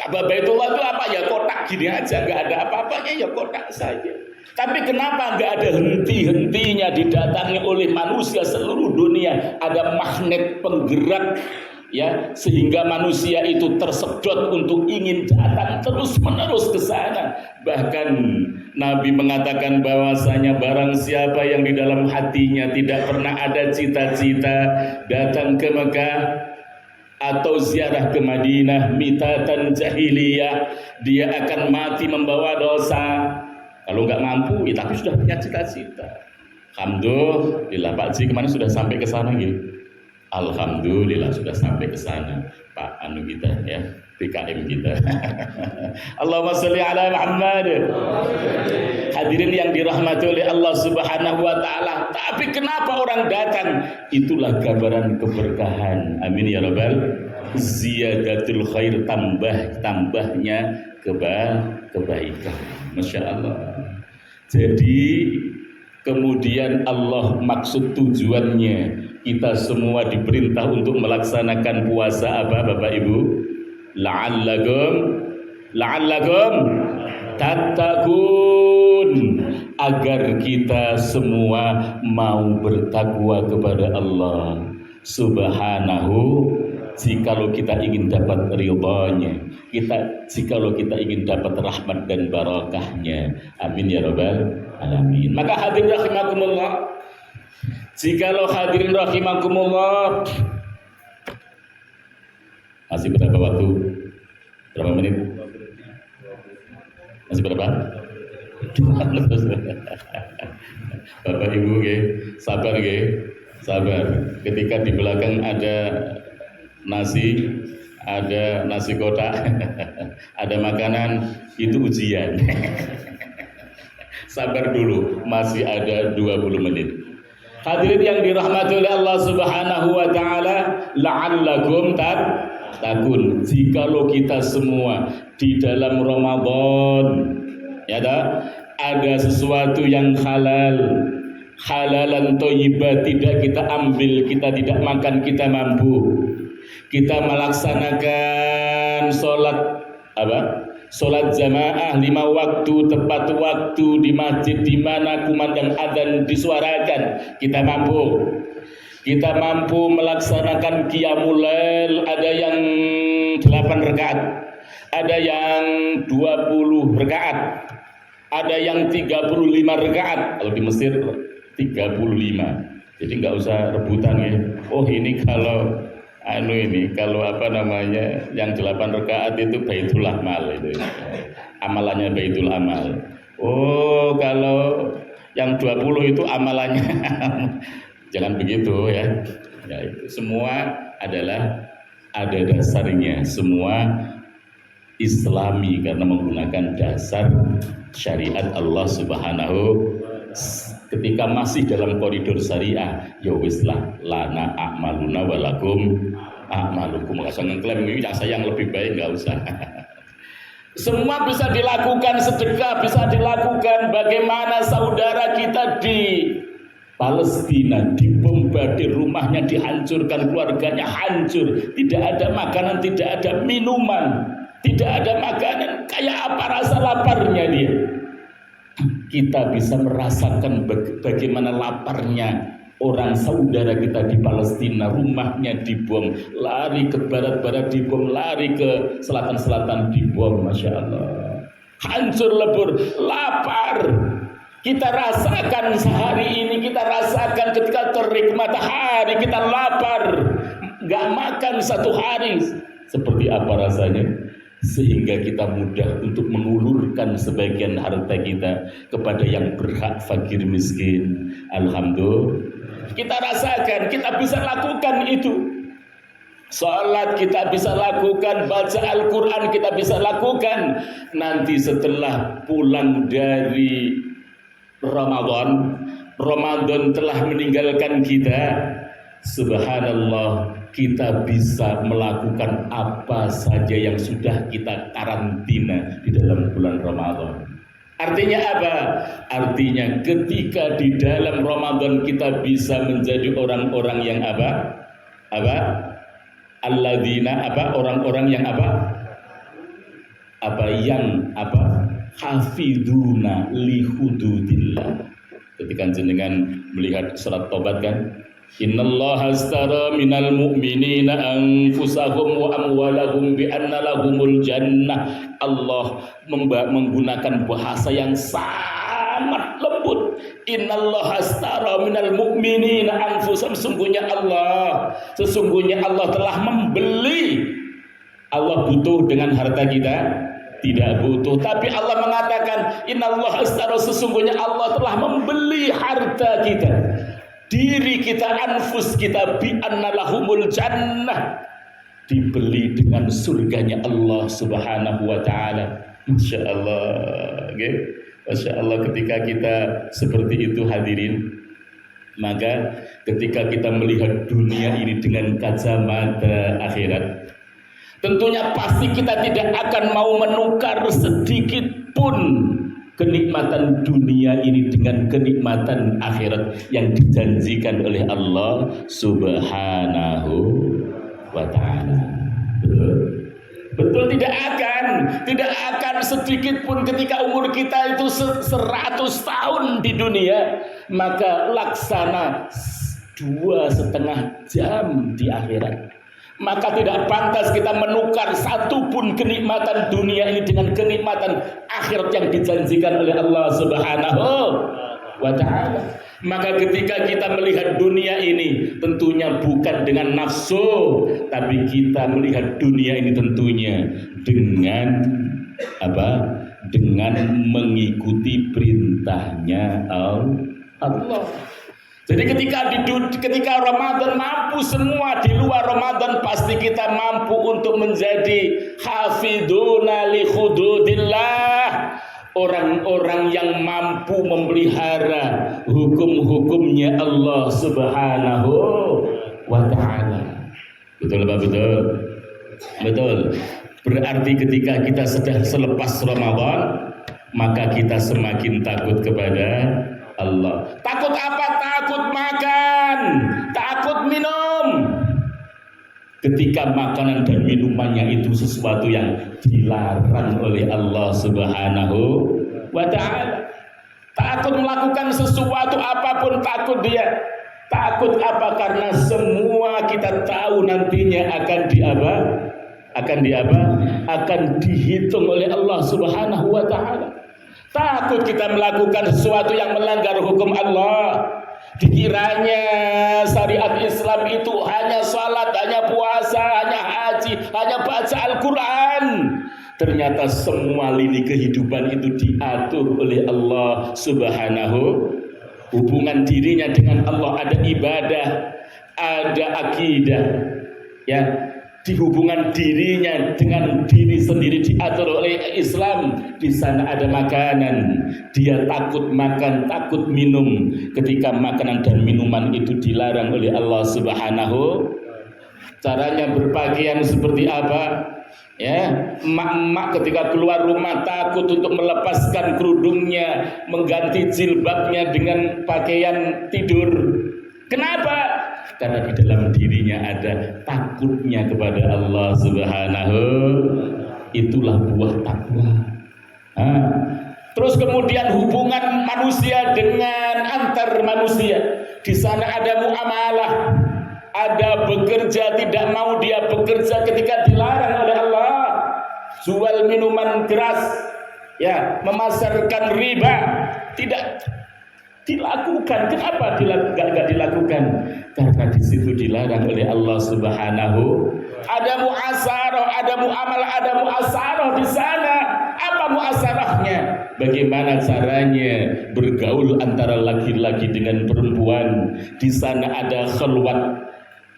[SPEAKER 1] Ka'bah Baitullah itu apa? Ya kotak gini aja, nggak ada apa-apanya, ya kotak saja. Tapi kenapa nggak ada henti-hentinya didatangi oleh manusia seluruh dunia? Ada magnet penggerak, ya, sehingga manusia itu tersedot untuk ingin datang terus-menerus ke sana. Bahkan Nabi mengatakan bahwasanya barang siapa yang di dalam hatinya tidak pernah ada cita-cita datang ke Mekah atau ziarah ke Madinah mitatan jahiliyah, dia akan mati membawa dosa. Kalau nggak mampu, ya tapi sudah punya cita-cita. Alhamdulillah Pak Ji kemarin sudah sampai ke sana gitu. Alhamdulillah sudah sampai ke sana Pak anu kita ya, PKM kita. Allahumma sholli ala Muhammad. Hadirin yang dirahmati oleh Allah Subhanahu wa taala. Tapi kenapa orang datang? Itulah gambaran keberkahan. Amin ya rabbal. Ziyadatul khair, tambahnya kebaikan. Masya Allah. Jadi kemudian Allah maksud tujuannya kita semua diperintah untuk melaksanakan puasa apa Bapak Ibu? La'allakum tattaqun, agar kita semua mau bertakwa kepada Allah Subhanahu. Jikalau kita ingin dapat ridhonya, jikalau kita ingin dapat rahmat dan barakahnya, amin ya rabbal alamin. Maka hadirin rahimakumullah, jikalau hadirin rahimakumullah, masih berapa waktu? Berapa menit? Masih berapa? Bapak Ibu sabar sabar. Ketika di belakang ada nasi kotak, ada makanan, itu ujian. Sabar dulu, masih ada 20 menit. Hadirin yang dirahmati oleh Allah Subhanahu wa taala, la'allakum tattaqun. Jikalau kita semua di dalam Ramadan ya ada sesuatu yang halalan thayyibah tidak kita ambil, kita tidak makan, kita mampu, kita melaksanakan sholat jamaah 5 waktu tepat waktu di masjid di mana kumandang adzan disuarakan, kita mampu melaksanakan qiyamul lail, ada yang 8 rakaat, ada yang 20 rakaat, ada yang 35 rakaat. Kalau di Mesir 35, jadi nggak usah rebutan ya. Oh ini kalau yang 8 rakaat itu Baitul Amal, itu amalannya Baitul Amal. Oh kalau yang 20 itu amalannya jangan begitu ya. Itu semua ada dasarnya, semua Islami karena menggunakan dasar syariat Allah Subhanahu. Ketika masih dalam koridor syariah, ya wis lah, lana a'maluna walakum a'malukum. Enggak usah ngeklaim ini yang saya yang lebih baik, enggak usah. Semua bisa dilakukan, sedekah bisa dilakukan. Bagaimana saudara kita di Palestina dibombardir, rumahnya dihancurkan, keluarganya hancur, tidak ada makanan, tidak ada minuman, tidak ada makanan, kayak apa rasa laparnya dia? Kita bisa merasakan bagaimana laparnya orang saudara kita di Palestina, rumahnya dibom, lari ke barat-barat dibom, lari ke selatan-selatan dibom, Masya Allah, hancur lebur, lapar. Kita rasakan sehari ini, kita rasakan ketika terik matahari, kita lapar, nggak makan 1 hari, seperti apa rasanya? Sehingga kita mudah untuk mengulurkan sebagian harta kita kepada yang berhak, fakir miskin. Alhamdulillah, kita rasakan, kita bisa lakukan itu. Salat kita bisa lakukan, baca Al-Quran kita bisa lakukan. Nanti setelah pulang dari Ramadan telah meninggalkan kita, subhanallah, kita bisa melakukan apa saja yang sudah kita karantina di dalam bulan Ramadan. Artinya apa? Artinya ketika di dalam Ramadan kita bisa menjadi orang-orang yang orang-orang yang hafiduna li hududillah. Ketika jenengan melihat surat Tobat kan, innallaha astara minal mu'minina anfusahum wa amwalahum bi anna lahumul jannah. Allah menggunakan bahasa yang sangat lembut. Innallaha astara minal mu'minina anfusahum. Sesungguhnya Allah telah membeli. Allah butuh dengan harta kita? Tidak butuh. Tapi Allah mengatakan innallaha astara, sesungguhnya Allah telah membeli harta kita. diri kita, anfus kita, bi anna lahumul jannah, dibeli dengan surganya Allah Subhanahu wa taala. Masya Allah, okay? Masya Allah, ketika kita seperti itu hadirin, maka ketika kita melihat dunia ini dengan kacamata akhirat, tentunya pasti kita tidak akan mau menukar sedikit pun kenikmatan dunia ini dengan kenikmatan akhirat yang dijanjikan oleh Allah Subhanahu wa ta'ala. Betul, tidak akan sedikit pun ketika umur kita itu 100 tahun di dunia, maka laksana 2,5 jam di akhirat. Maka tidak pantas kita menukar satu pun kenikmatan dunia ini dengan kenikmatan akhirat yang dijanjikan oleh Allah Subhanahu wa ta'ala. Maka ketika kita melihat dunia ini tentunya bukan dengan nafsu, tapi kita melihat dunia ini tentunya dengan apa? Dengan mengikuti perintahnya Allah. Jadi ketika Ramadan mampu semua, di luar Ramadan pasti kita mampu untuk menjadi hafiduna li hududillah, orang-orang yang mampu memelihara hukum-hukumnya Allah Subhanahu wa ta'ala. Betul Pak? Betul. Berarti ketika kita sudah selepas Ramadan, maka kita semakin takut kepada Allah. Takut apa? Takut makan, takut minum. Ketika makanan dan minumannya itu sesuatu yang dilarang oleh Allah Subhanahu wa ta'ala. Takut melakukan sesuatu apapun, takut dia. Takut apa? Karena semua kita tahu nantinya akan dihitung oleh Allah Subhanahu wa ta'ala. Takut kita melakukan sesuatu yang melanggar hukum Allah. Dikiranya syariat Islam itu hanya salat, hanya puasa, hanya haji, hanya baca Al-Quran. Ternyata semua lini kehidupan itu diatur oleh Allah Subhanahu. Hubungan dirinya dengan Allah, ada ibadah, ada akidah, ya. Di hubungan dirinya dengan diri sendiri diatur oleh Islam. Di sana ada makanan, dia takut makan, takut minum. Ketika makanan dan minuman itu dilarang oleh Allah Subhanahu. Caranya berpakaian seperti apa? Ya, emak-emak ketika keluar rumah takut untuk melepaskan kerudungnya, mengganti jilbabnya dengan pakaian tidur. Kenapa? Karena di dalam dirinya ada takutnya kepada Allah Subhanahu. Itulah buah takwa. Terus kemudian hubungan manusia dengan antar manusia. Di sana ada muamalah, ada bekerja, tidak mau dia bekerja ketika dilarang oleh Allah. Jual minuman keras, ya, memasarkan riba, tidak dilakukan. Kenapa tidak dilakukan? Karena di situ dilarang oleh Allah Subhanahu. Ada muasarah, ada muamalah, ada muasarah di sana. Apa muasarahnya? Bagaimana caranya bergaul antara laki-laki dengan perempuan? Di sana ada khalwat,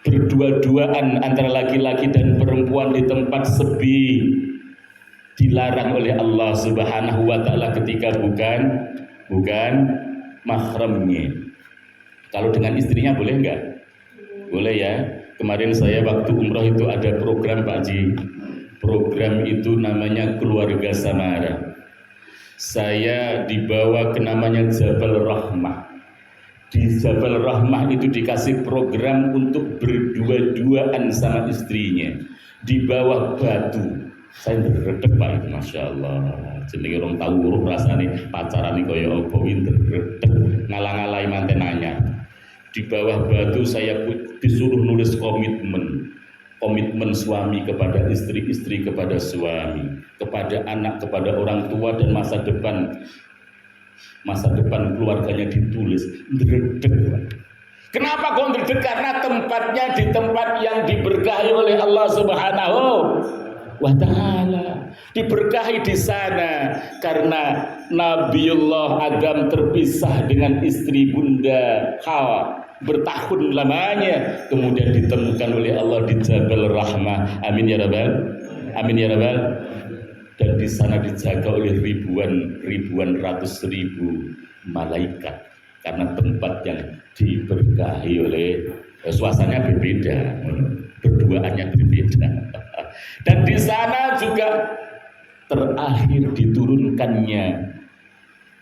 [SPEAKER 1] berdua-duaan antara laki-laki dan perempuan di tempat sepi. Dilarang oleh Allah Subhanahu wa ta'ala ketika bukan mahramnya. Kalau dengan istrinya boleh enggak? Boleh ya. Kemarin saya waktu umroh itu ada program Pak Haji. Program itu namanya Keluarga Samara. Saya dibawa ke namanya Jabal Rahmah. Di Jabal Rahmah itu dikasih program untuk berdua-duaan sama istrinya di bawah batu. Saya berdek Pak, Masya Allah. Jenenge orang tahu urung rasane pacaran iki kaya apa winter berdek ngalang-alai mantenanya. Di bawah batu saya disuruh nulis komitmen suami kepada istri, istri kepada suami, kepada anak, kepada orang tua, dan masa depan keluarganya ditulis. Berdek. Kenapa kok berdek? Karena tempatnya di tempat yang diberkahi oleh Allah Subhanahu wa ta'ala. Diberkahi di sana karena Nabiullah Adam terpisah dengan istri Bunda Hawa, bertahun lamanya, kemudian ditemukan oleh Allah di Jabal Rahmah. Amin ya rabbal, amin ya rabbal. Dan di sana dijaga oleh ribuan ratus ribu malaikat, karena tempat yang diberkahi oleh suasananya berbeda, berduaannya berbeda. Dan di sana juga terakhir diturunkannya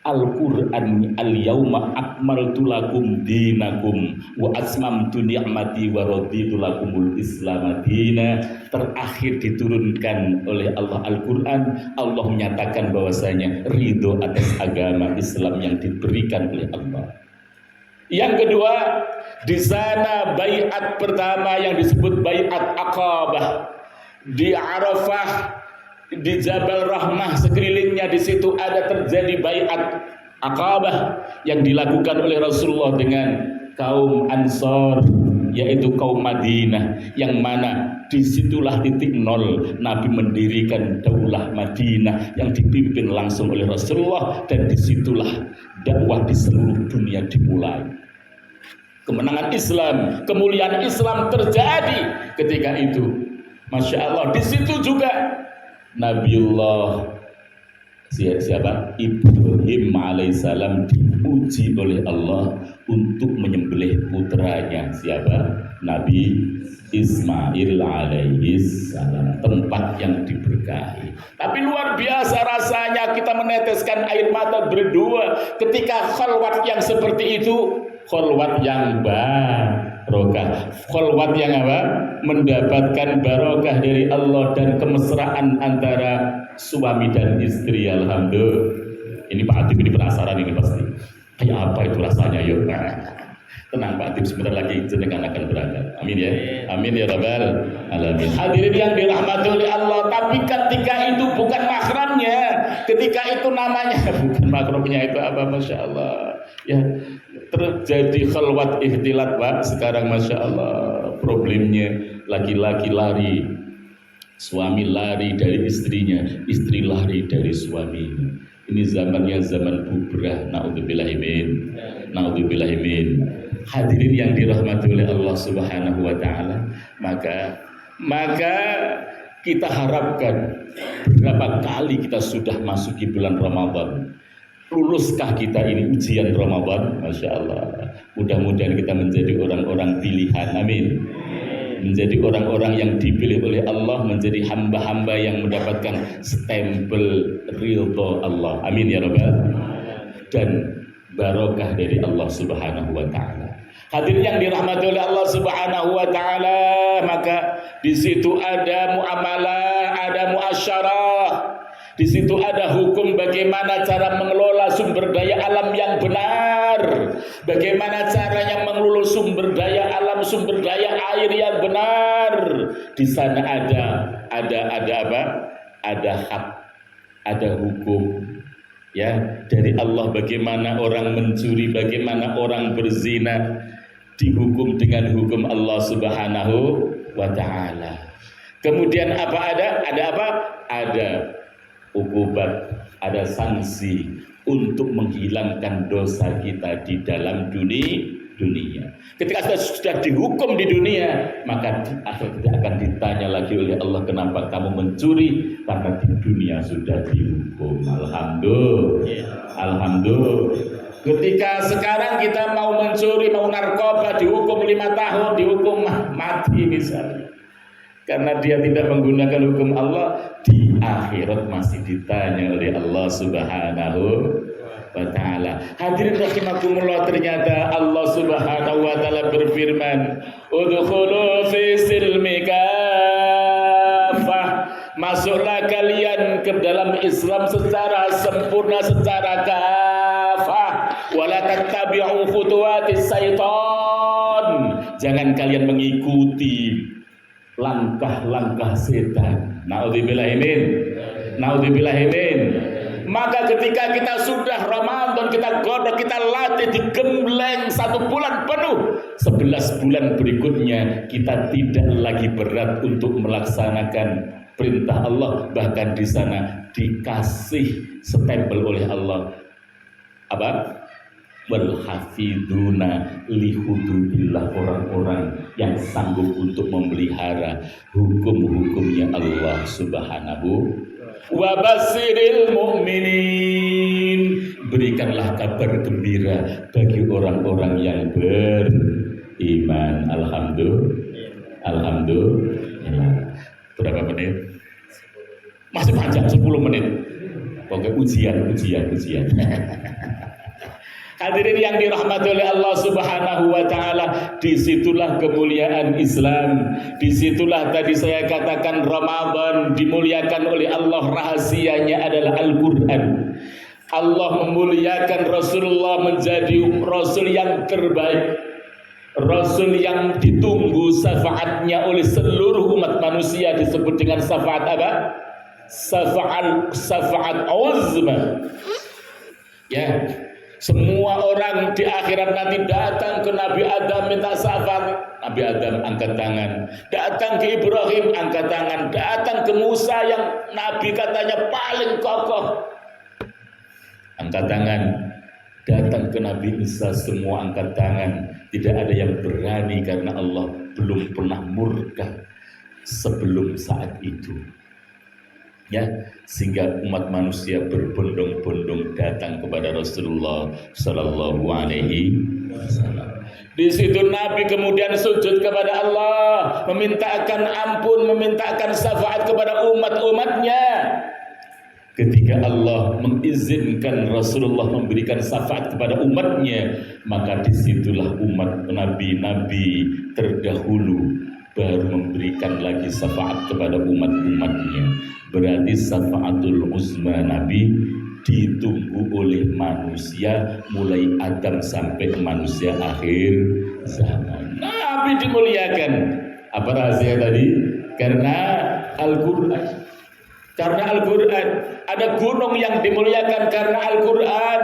[SPEAKER 1] Al-Quran, al-yawma akmaltu lakum dinakum wa asmamtu ni'mati wa raditu lakumul islam dina. Terakhir diturunkan oleh Allah Al-Quran, Allah menyatakan bahwasanya ridho atas agama Islam yang diberikan oleh Allah. Yang kedua, di sana baiat pertama yang disebut baiat Aqabah di Arafah, di Jabal Rahmah sekelilingnya, di situ ada terjadi baiat Aqabah yang dilakukan oleh Rasulullah dengan kaum Ansor, yaitu kaum Madinah, yang mana disitulah titik nol Nabi mendirikan Daulah Madinah yang dipimpin langsung oleh Rasulullah, dan disitulah dakwah di seluruh dunia dimulai. Kemenangan Islam, kemuliaan Islam terjadi ketika itu. Masya Allah, di situ juga Nabiullah siapa? Ibrahim alaihissalam diuji oleh Allah untuk menyembelih putranya. Siapa? Nabi Ismail alaihissalam. Tempat yang diberkahi. Tapi luar biasa rasanya kita meneteskan air mata berdua ketika khalwat yang seperti itu. Khalwat yang barokah, khalwat yang apa? Mendapatkan barokah dari Allah dan kemesraan antara suami dan istri. Alhamdulillah. Ini Pak Atib ini penasaran ini pasti. Kayak apa itu rasanya? Yuk, tenang Pak Atib, sebentar lagi jenengan akan berangkat. Amin ya, amin ya rabbal alamin. Hadirin yang dirahmati oleh Allah, tapi ketika itu bukan mahramnya, ketika itu namanya bukan mahramnya, itu apa? Masya Allah. Ya, terjadi khalwat ikhtilat Pak sekarang, Masya Allah. Problemnya laki-laki lari, suami lari dari istrinya, istri lari dari suaminya. Ini zamannya zaman bubrah. Naudzubillahimin, naudzubillahimin. Hadirin yang dirahmati oleh Allah Subhanahu wa taala, maka kita harapkan berapa kali kita sudah masuki bulan Ramadan. Luluskah kita ini ujian Ramadan? Masya Allah. Mudah-mudahan kita menjadi orang-orang pilihan. Amin. Menjadi orang-orang yang dipilih oleh Allah, menjadi hamba-hamba yang mendapatkan stempel ridho Allah. Amin ya rabbal. Dan barokah dari Allah Subhanahu wa taala. Hadirin yang dirahmati oleh Allah Subhanahu wa taala, maka di situ ada muamalah, ada muasyarah. Di situ ada hukum bagaimana cara mengelola sumber daya alam yang benar, bagaimana caranya mengelola sumber daya alam, sumber daya air yang benar. Di sana ada apa? Ada hak, ada hukum. Ya, dari Allah, bagaimana orang mencuri, bagaimana orang berzina, dihukum dengan hukum Allah Subhanahu wa taala. Kemudian apa ada? Ada apa? Ada ukubat, ada sanksi untuk menghilangkan dosa kita di dalam dunia. Ketika sudah dihukum di dunia, maka di akhir tidak akan ditanya lagi oleh Allah, kenapa kamu mencuri? Karena di dunia sudah dihukum. Alhamdulillah. Alhamdulillah. Ketika sekarang kita mau mencuri, mau narkoba, dihukum 5 tahun, dihukum mati misalnya. Karena dia tidak menggunakan hukum Allah, di akhirat masih ditanya oleh Allah Subhanahu wa taala. Hadirin rahimakumullah, ternyata Allah Subhanahu wa taala berfirman, "Udkhulu fi silmi kafah." Masuklah kalian ke dalam Islam secara sempurna, secara kafah. Wala tattabi'u khutuwatis syaitan. Jangan kalian mengikuti langkah-langkah setan. Naudzubillahimin. Naudzubillahimin. Maka ketika kita sudah Ramadan, kita godok, kita latih, digembleng 1 bulan penuh, 11 bulan berikutnya kita tidak lagi berat untuk melaksanakan perintah Allah. Bahkan di sana dikasih stempel oleh Allah, apa? wal hafiduna li hududillah, orang-orang yang sanggup untuk memelihara hukum-hukumnya Allah Subhanahu wa basiril mu'minin, berikanlah kabar gembira bagi orang-orang yang beriman. Alhamdulillah. Berapa menit? Masih panjang, 10 menit. Pokoknya ujian. Hadirin yang dirahmati oleh Allah Subhanahu wa taala, disitulah kemuliaan Islam. Disitulah tadi saya katakan Ramadan dimuliakan oleh Allah, rahasianya adalah Al-Qur'an. Allah memuliakan Rasulullah menjadi Rasul yang terbaik, Rasul yang ditunggu syafaatnya oleh seluruh umat manusia, disebut dengan syafaat apa? Syafaat uzma. Ya, semua orang di akhirat nanti datang ke Nabi Adam minta syafaat. Nabi Adam angkat tangan. Datang ke Ibrahim angkat tangan. Datang ke Musa yang Nabi katanya paling kokoh, angkat tangan. Datang ke Nabi Isa semua angkat tangan. Tidak ada yang berani karena Allah belum pernah murka sebelum saat itu. Ya, sehingga umat manusia berbondong-bondong datang kepada Rasulullah Sallallahu Alaihi Wasallam. Di situ Nabi kemudian sujud kepada Allah, memintakan ampun, memintakan syafaat kepada umat-umatnya. Ketika Allah mengizinkan Rasulullah memberikan syafaat kepada umatnya, maka disitulah umat nabi-nabi terdahulu baru memberikan lagi syafaat kepada umat-umatnya. Berarti syafaatul uzma Nabi ditunggu oleh manusia mulai Adam sampai manusia akhir zaman. Nabi dimuliakan. Apa rahasia tadi? Karena Al-Quran. Karena Al-Quran. Ada gunung yang dimuliakan karena Al-Quran.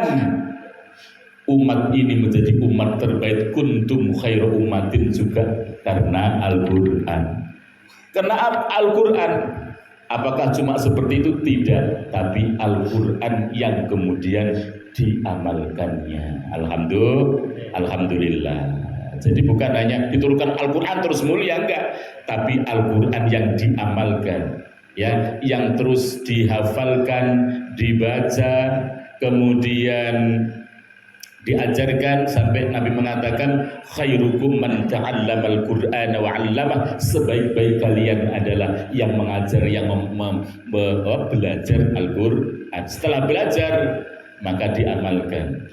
[SPEAKER 1] Umat ini menjadi umat terbaik, kuntum khairu ummatin juga karena Al-Quran. Karena Al-Quran. Apakah cuma seperti itu? Tidak. Tapi Al-Quran yang kemudian diamalkannya. Alhamdulillah. Jadi bukan hanya diturunkan Al-Quran terus mulia, enggak. Tapi Al-Quran yang diamalkan, ya, yang terus dihafalkan, dibaca, kemudian diajarkan, sampai Nabi mengatakan khairukum man ta'allamal Qur'ana wa 'allamah, sebaik-baik kalian adalah yang mengajar, yang belajar Al-Qur'an. Setelah belajar maka diamalkan,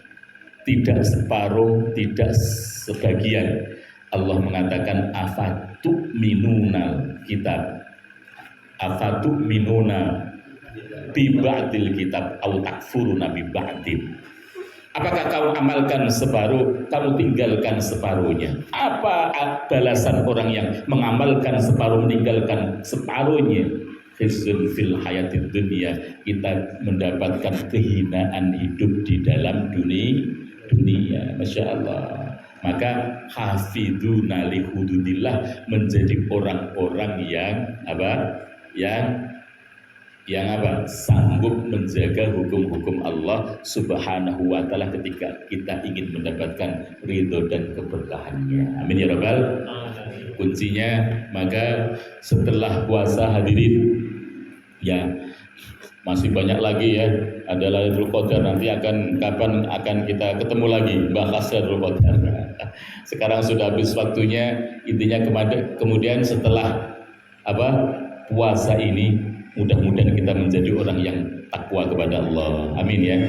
[SPEAKER 1] tidak separuh, tidak sebagian. Allah mengatakan afatu minunal kitab, afatu minuna bi ba'dil kitab au takfuruna bi ba'dil. Apakah kamu amalkan separuh, kamu tinggalkan separuhnya? Apa balasan orang yang mengamalkan separuh, meninggalkan separuhnya? Khizyun fil hayatid dunya, kita mendapatkan kehinaan hidup di dalam dunia. Masya Allah. Maka hafiduna li hududillah, menjadi orang-orang yang apa? Yang sanggup menjaga hukum-hukum Allah Subhanahu wa taala ketika kita ingin mendapatkan ridho dan keberkahannya. Amin ya rabbal. Kuncinya maka setelah puasa hadirin, ya masih banyak lagi ya, ada Lailatul Qadar, nanti kapan akan kita ketemu lagi bahas Lailatul Qadar. Sekarang sudah habis waktunya, intinya kemudian setelah puasa ini mudah-mudahan kita menjadi orang yang takwa kepada Allah. Amin ya.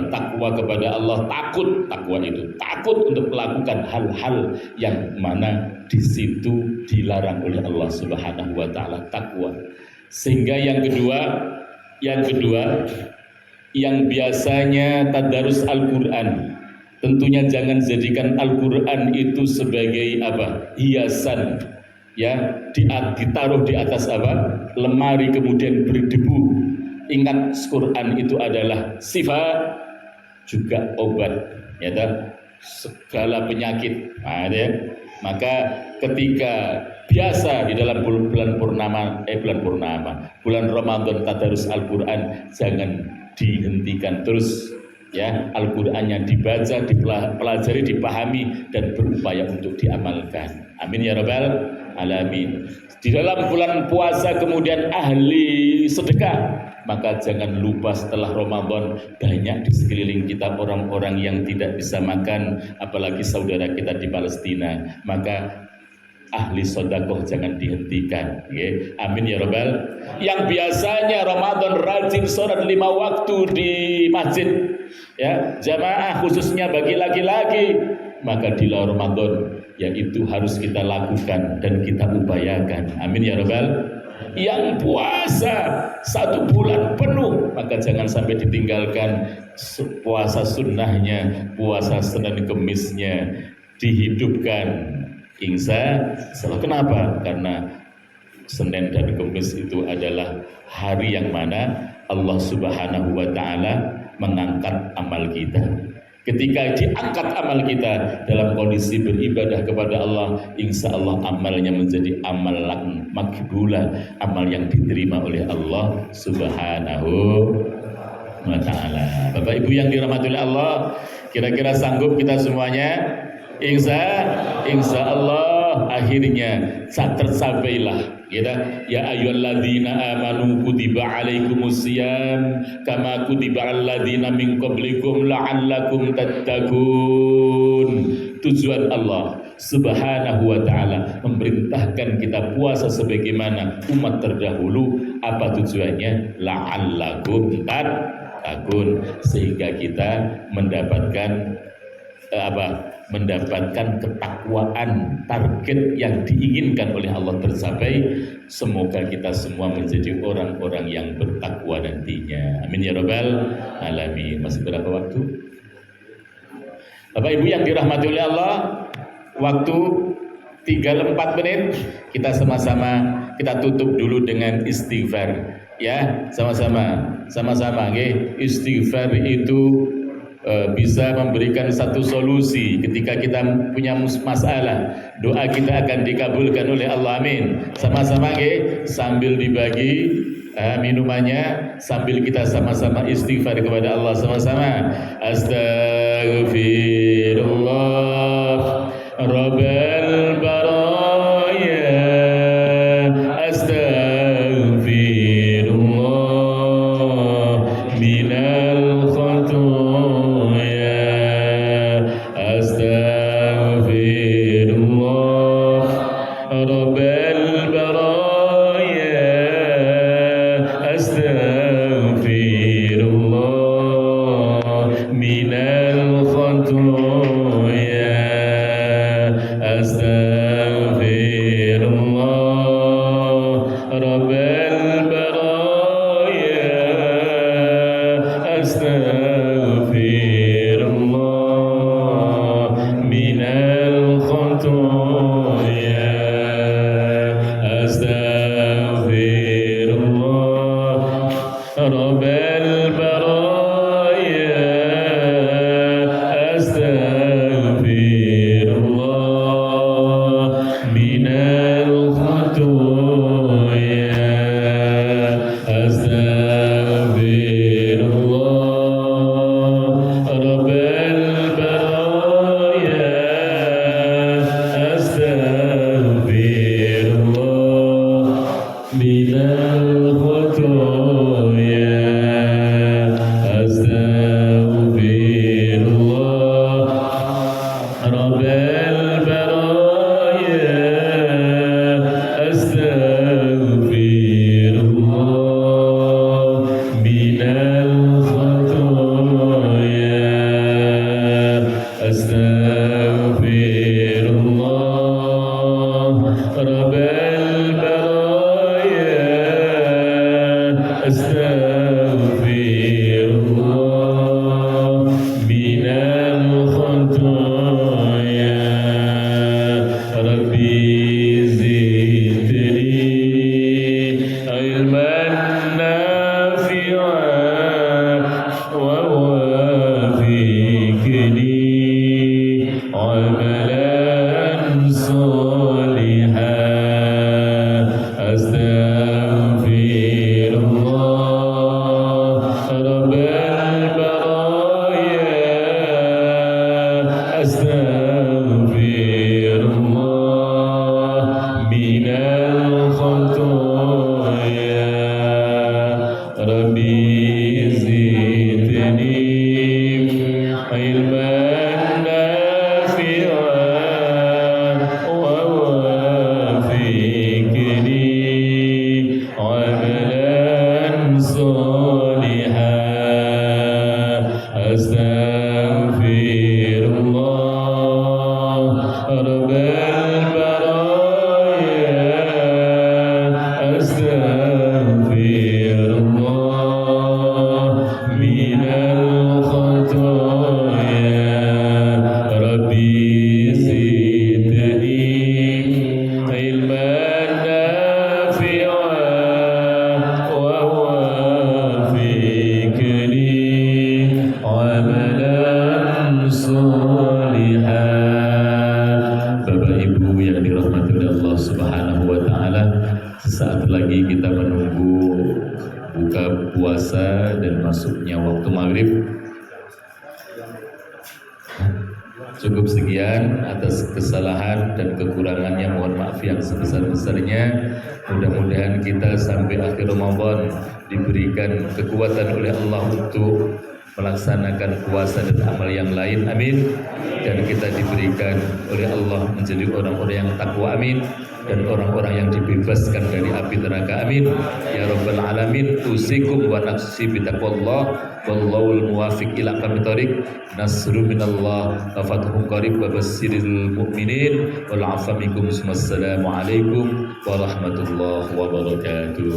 [SPEAKER 1] Takwa kepada Allah, takwa itu takut untuk melakukan hal-hal yang mana di situ dilarang oleh Allah Subhanahu wa taala, takwa. Sehingga yang kedua yang biasanya tadarus Al-Qur'an, tentunya jangan jadikan Al-Qur'an itu sebagai hiasan, ya, ditaruh di atas lemari kemudian berdebu. Ingat, Quran itu adalah sifat juga obat, ya, segala penyakit. Ya. Maka ketika biasa di dalam bulan Ramadan tadarus Al-Quran, jangan dihentikan, terus Ya, Al-Qur'annya dibaca, dipelajari, dipahami dan berupaya untuk diamalkan. Amin ya rabbal alamin. Di dalam bulan puasa kemudian ahli sedekah, maka jangan lupa setelah Ramadan banyak di sekeliling kita orang-orang yang tidak bisa makan, apalagi saudara kita di Palestina. Maka ahli sodakoh jangan dihentikan, ya. Amin ya rabbal. Yang biasanya Ramadan rajin sholat 5 waktu di masjid, ya, jamaah khususnya bagi laki-laki, maka di Ramadan ya itu harus kita lakukan dan kita upayakan. Amin ya rabbal. Yang puasa 1 bulan penuh, maka jangan sampai ditinggalkan puasa sunnahnya, puasa Senin Kemisnya dihidupkan. Insya Allah. Kenapa? Karena Senin dan Kamis itu adalah hari yang mana Allah Subhanahu wa Ta'ala mengangkat amal kita. Ketika diangkat amal kita dalam kondisi beribadah kepada Allah, insya Allah amalnya menjadi amal makbulah, amal yang diterima oleh Allah Subhanahu wa Ta'ala. Bapak Ibu yang dirahmati oleh Allah, kira-kira sanggup kita semuanya? Insya Allah akhirnya tersabailah kita, ya ayyuhalladzina amanu kutiba alaikumusiyam kama kutiba alladzina min qablikum la'allakum tattaqun. Tujuan Allah Subhanahu wa Ta'ala memerintahkan kita puasa sebagaimana umat terdahulu. Apa tujuannya? La'allakum tattaqun, sehingga kita mendapatkan mendapatkan ketakwaan, target yang diinginkan oleh Allah tercapai. Semoga kita semua menjadi orang-orang yang bertakwa nantinya. Amin ya rabbal alamin. Masih berapa waktu? Bapak Ibu yang dirahmati oleh Allah, waktu tinggal 4 menit. Kita sama-sama kita tutup dulu dengan istighfar, ya, sama-sama nggih. Istighfar itu bisa memberikan satu solusi ketika kita punya masalah. Doa kita akan dikabulkan oleh Allah. Amin. Sama-sama nggih, sambil dibagi minumannya, sambil kita sama-sama istighfar kepada Allah sama-sama. Astaghfirullah Rabbal baraya, astaghfirullah minal khatoya, astaghfirullah Rabbal baraya, astaghfirullah minal khatoya, astaghfirullah Rabbal baraya, astaghfirullah minal khatoya, astaghfirullah الخطايا ربي زدني علما نافعا ووافقني عملا صالحا أستغفر الله رب البرايا أستغفر الله من الخطايا ربي زدني علما نافعا ووافقني عملا صالحا. Bapak Ibu yang dirahmati oleh Allah Subhanahu wa taala, sesaat lagi kita menunggu buka puasa dan masuknya waktu maghrib. Cukup sekian, atas kesalahan dan kekurangannya mohon maaf yang sebesar-besarnya. Mudah-mudahan kita sampai akhir Ramadan diberikan kekuatan oleh Allah untuk melaksanakan puasa dan amal yang lain, amin. Dan kita diberikan oleh Allah menjadi orang-orang yang takwa, amin. Dan orang-orang yang dibebaskan dari api neraka, amin. Ya Rabbal Alamin. Usikum wa nafsi bitaqwallah wallahul muwafiq ila aqwamit thoriq. Nasru minallah wa fathun qarib wa basyiril mu'minin wal afa minkum. Wassalamu alaikum warahmatullahi wabarakatuh.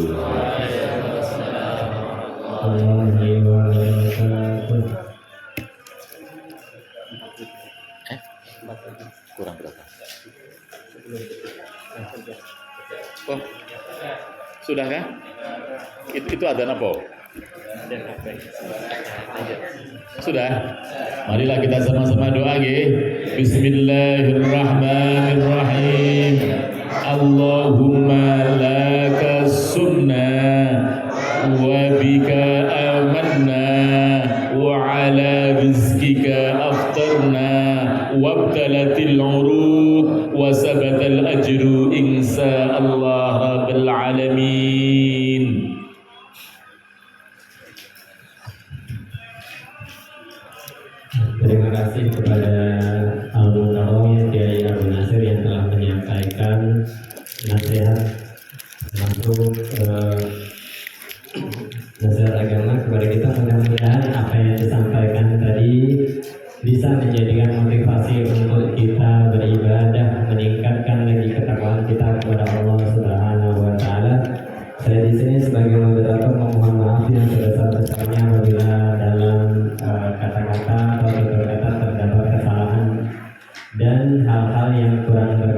[SPEAKER 1] Kurang berapa? Oh, sudah kan? Itu adzan apa? Sudah. Marilah kita sama-sama doa nggih. Bismillahirrahmanirrahim. Allahumma laka sumna wa bika amanna wa ala rizqika aftarna wabtalatil urud wa sabatal ajru insya Allah rabbil alamin.
[SPEAKER 2] Terima kasih kepada Al-Mukarram Kiai Abu Nasir yang telah menyampaikan nasihat masuk nasihat agama kepada kita. Mudah-mudahan apa yang disampaikan tadi bisa menjadikan motivasi untuk kita beribadah, meningkatkan lagi ketakwaan kita kepada Allah Subhanahu wa taala. Saya di sini sebagai moderator memohon maaf yang sebesar-besarnya apabila dalam kata-kata atau tutur kata terdapat kesalahan dan hal-hal yang kurang berkenan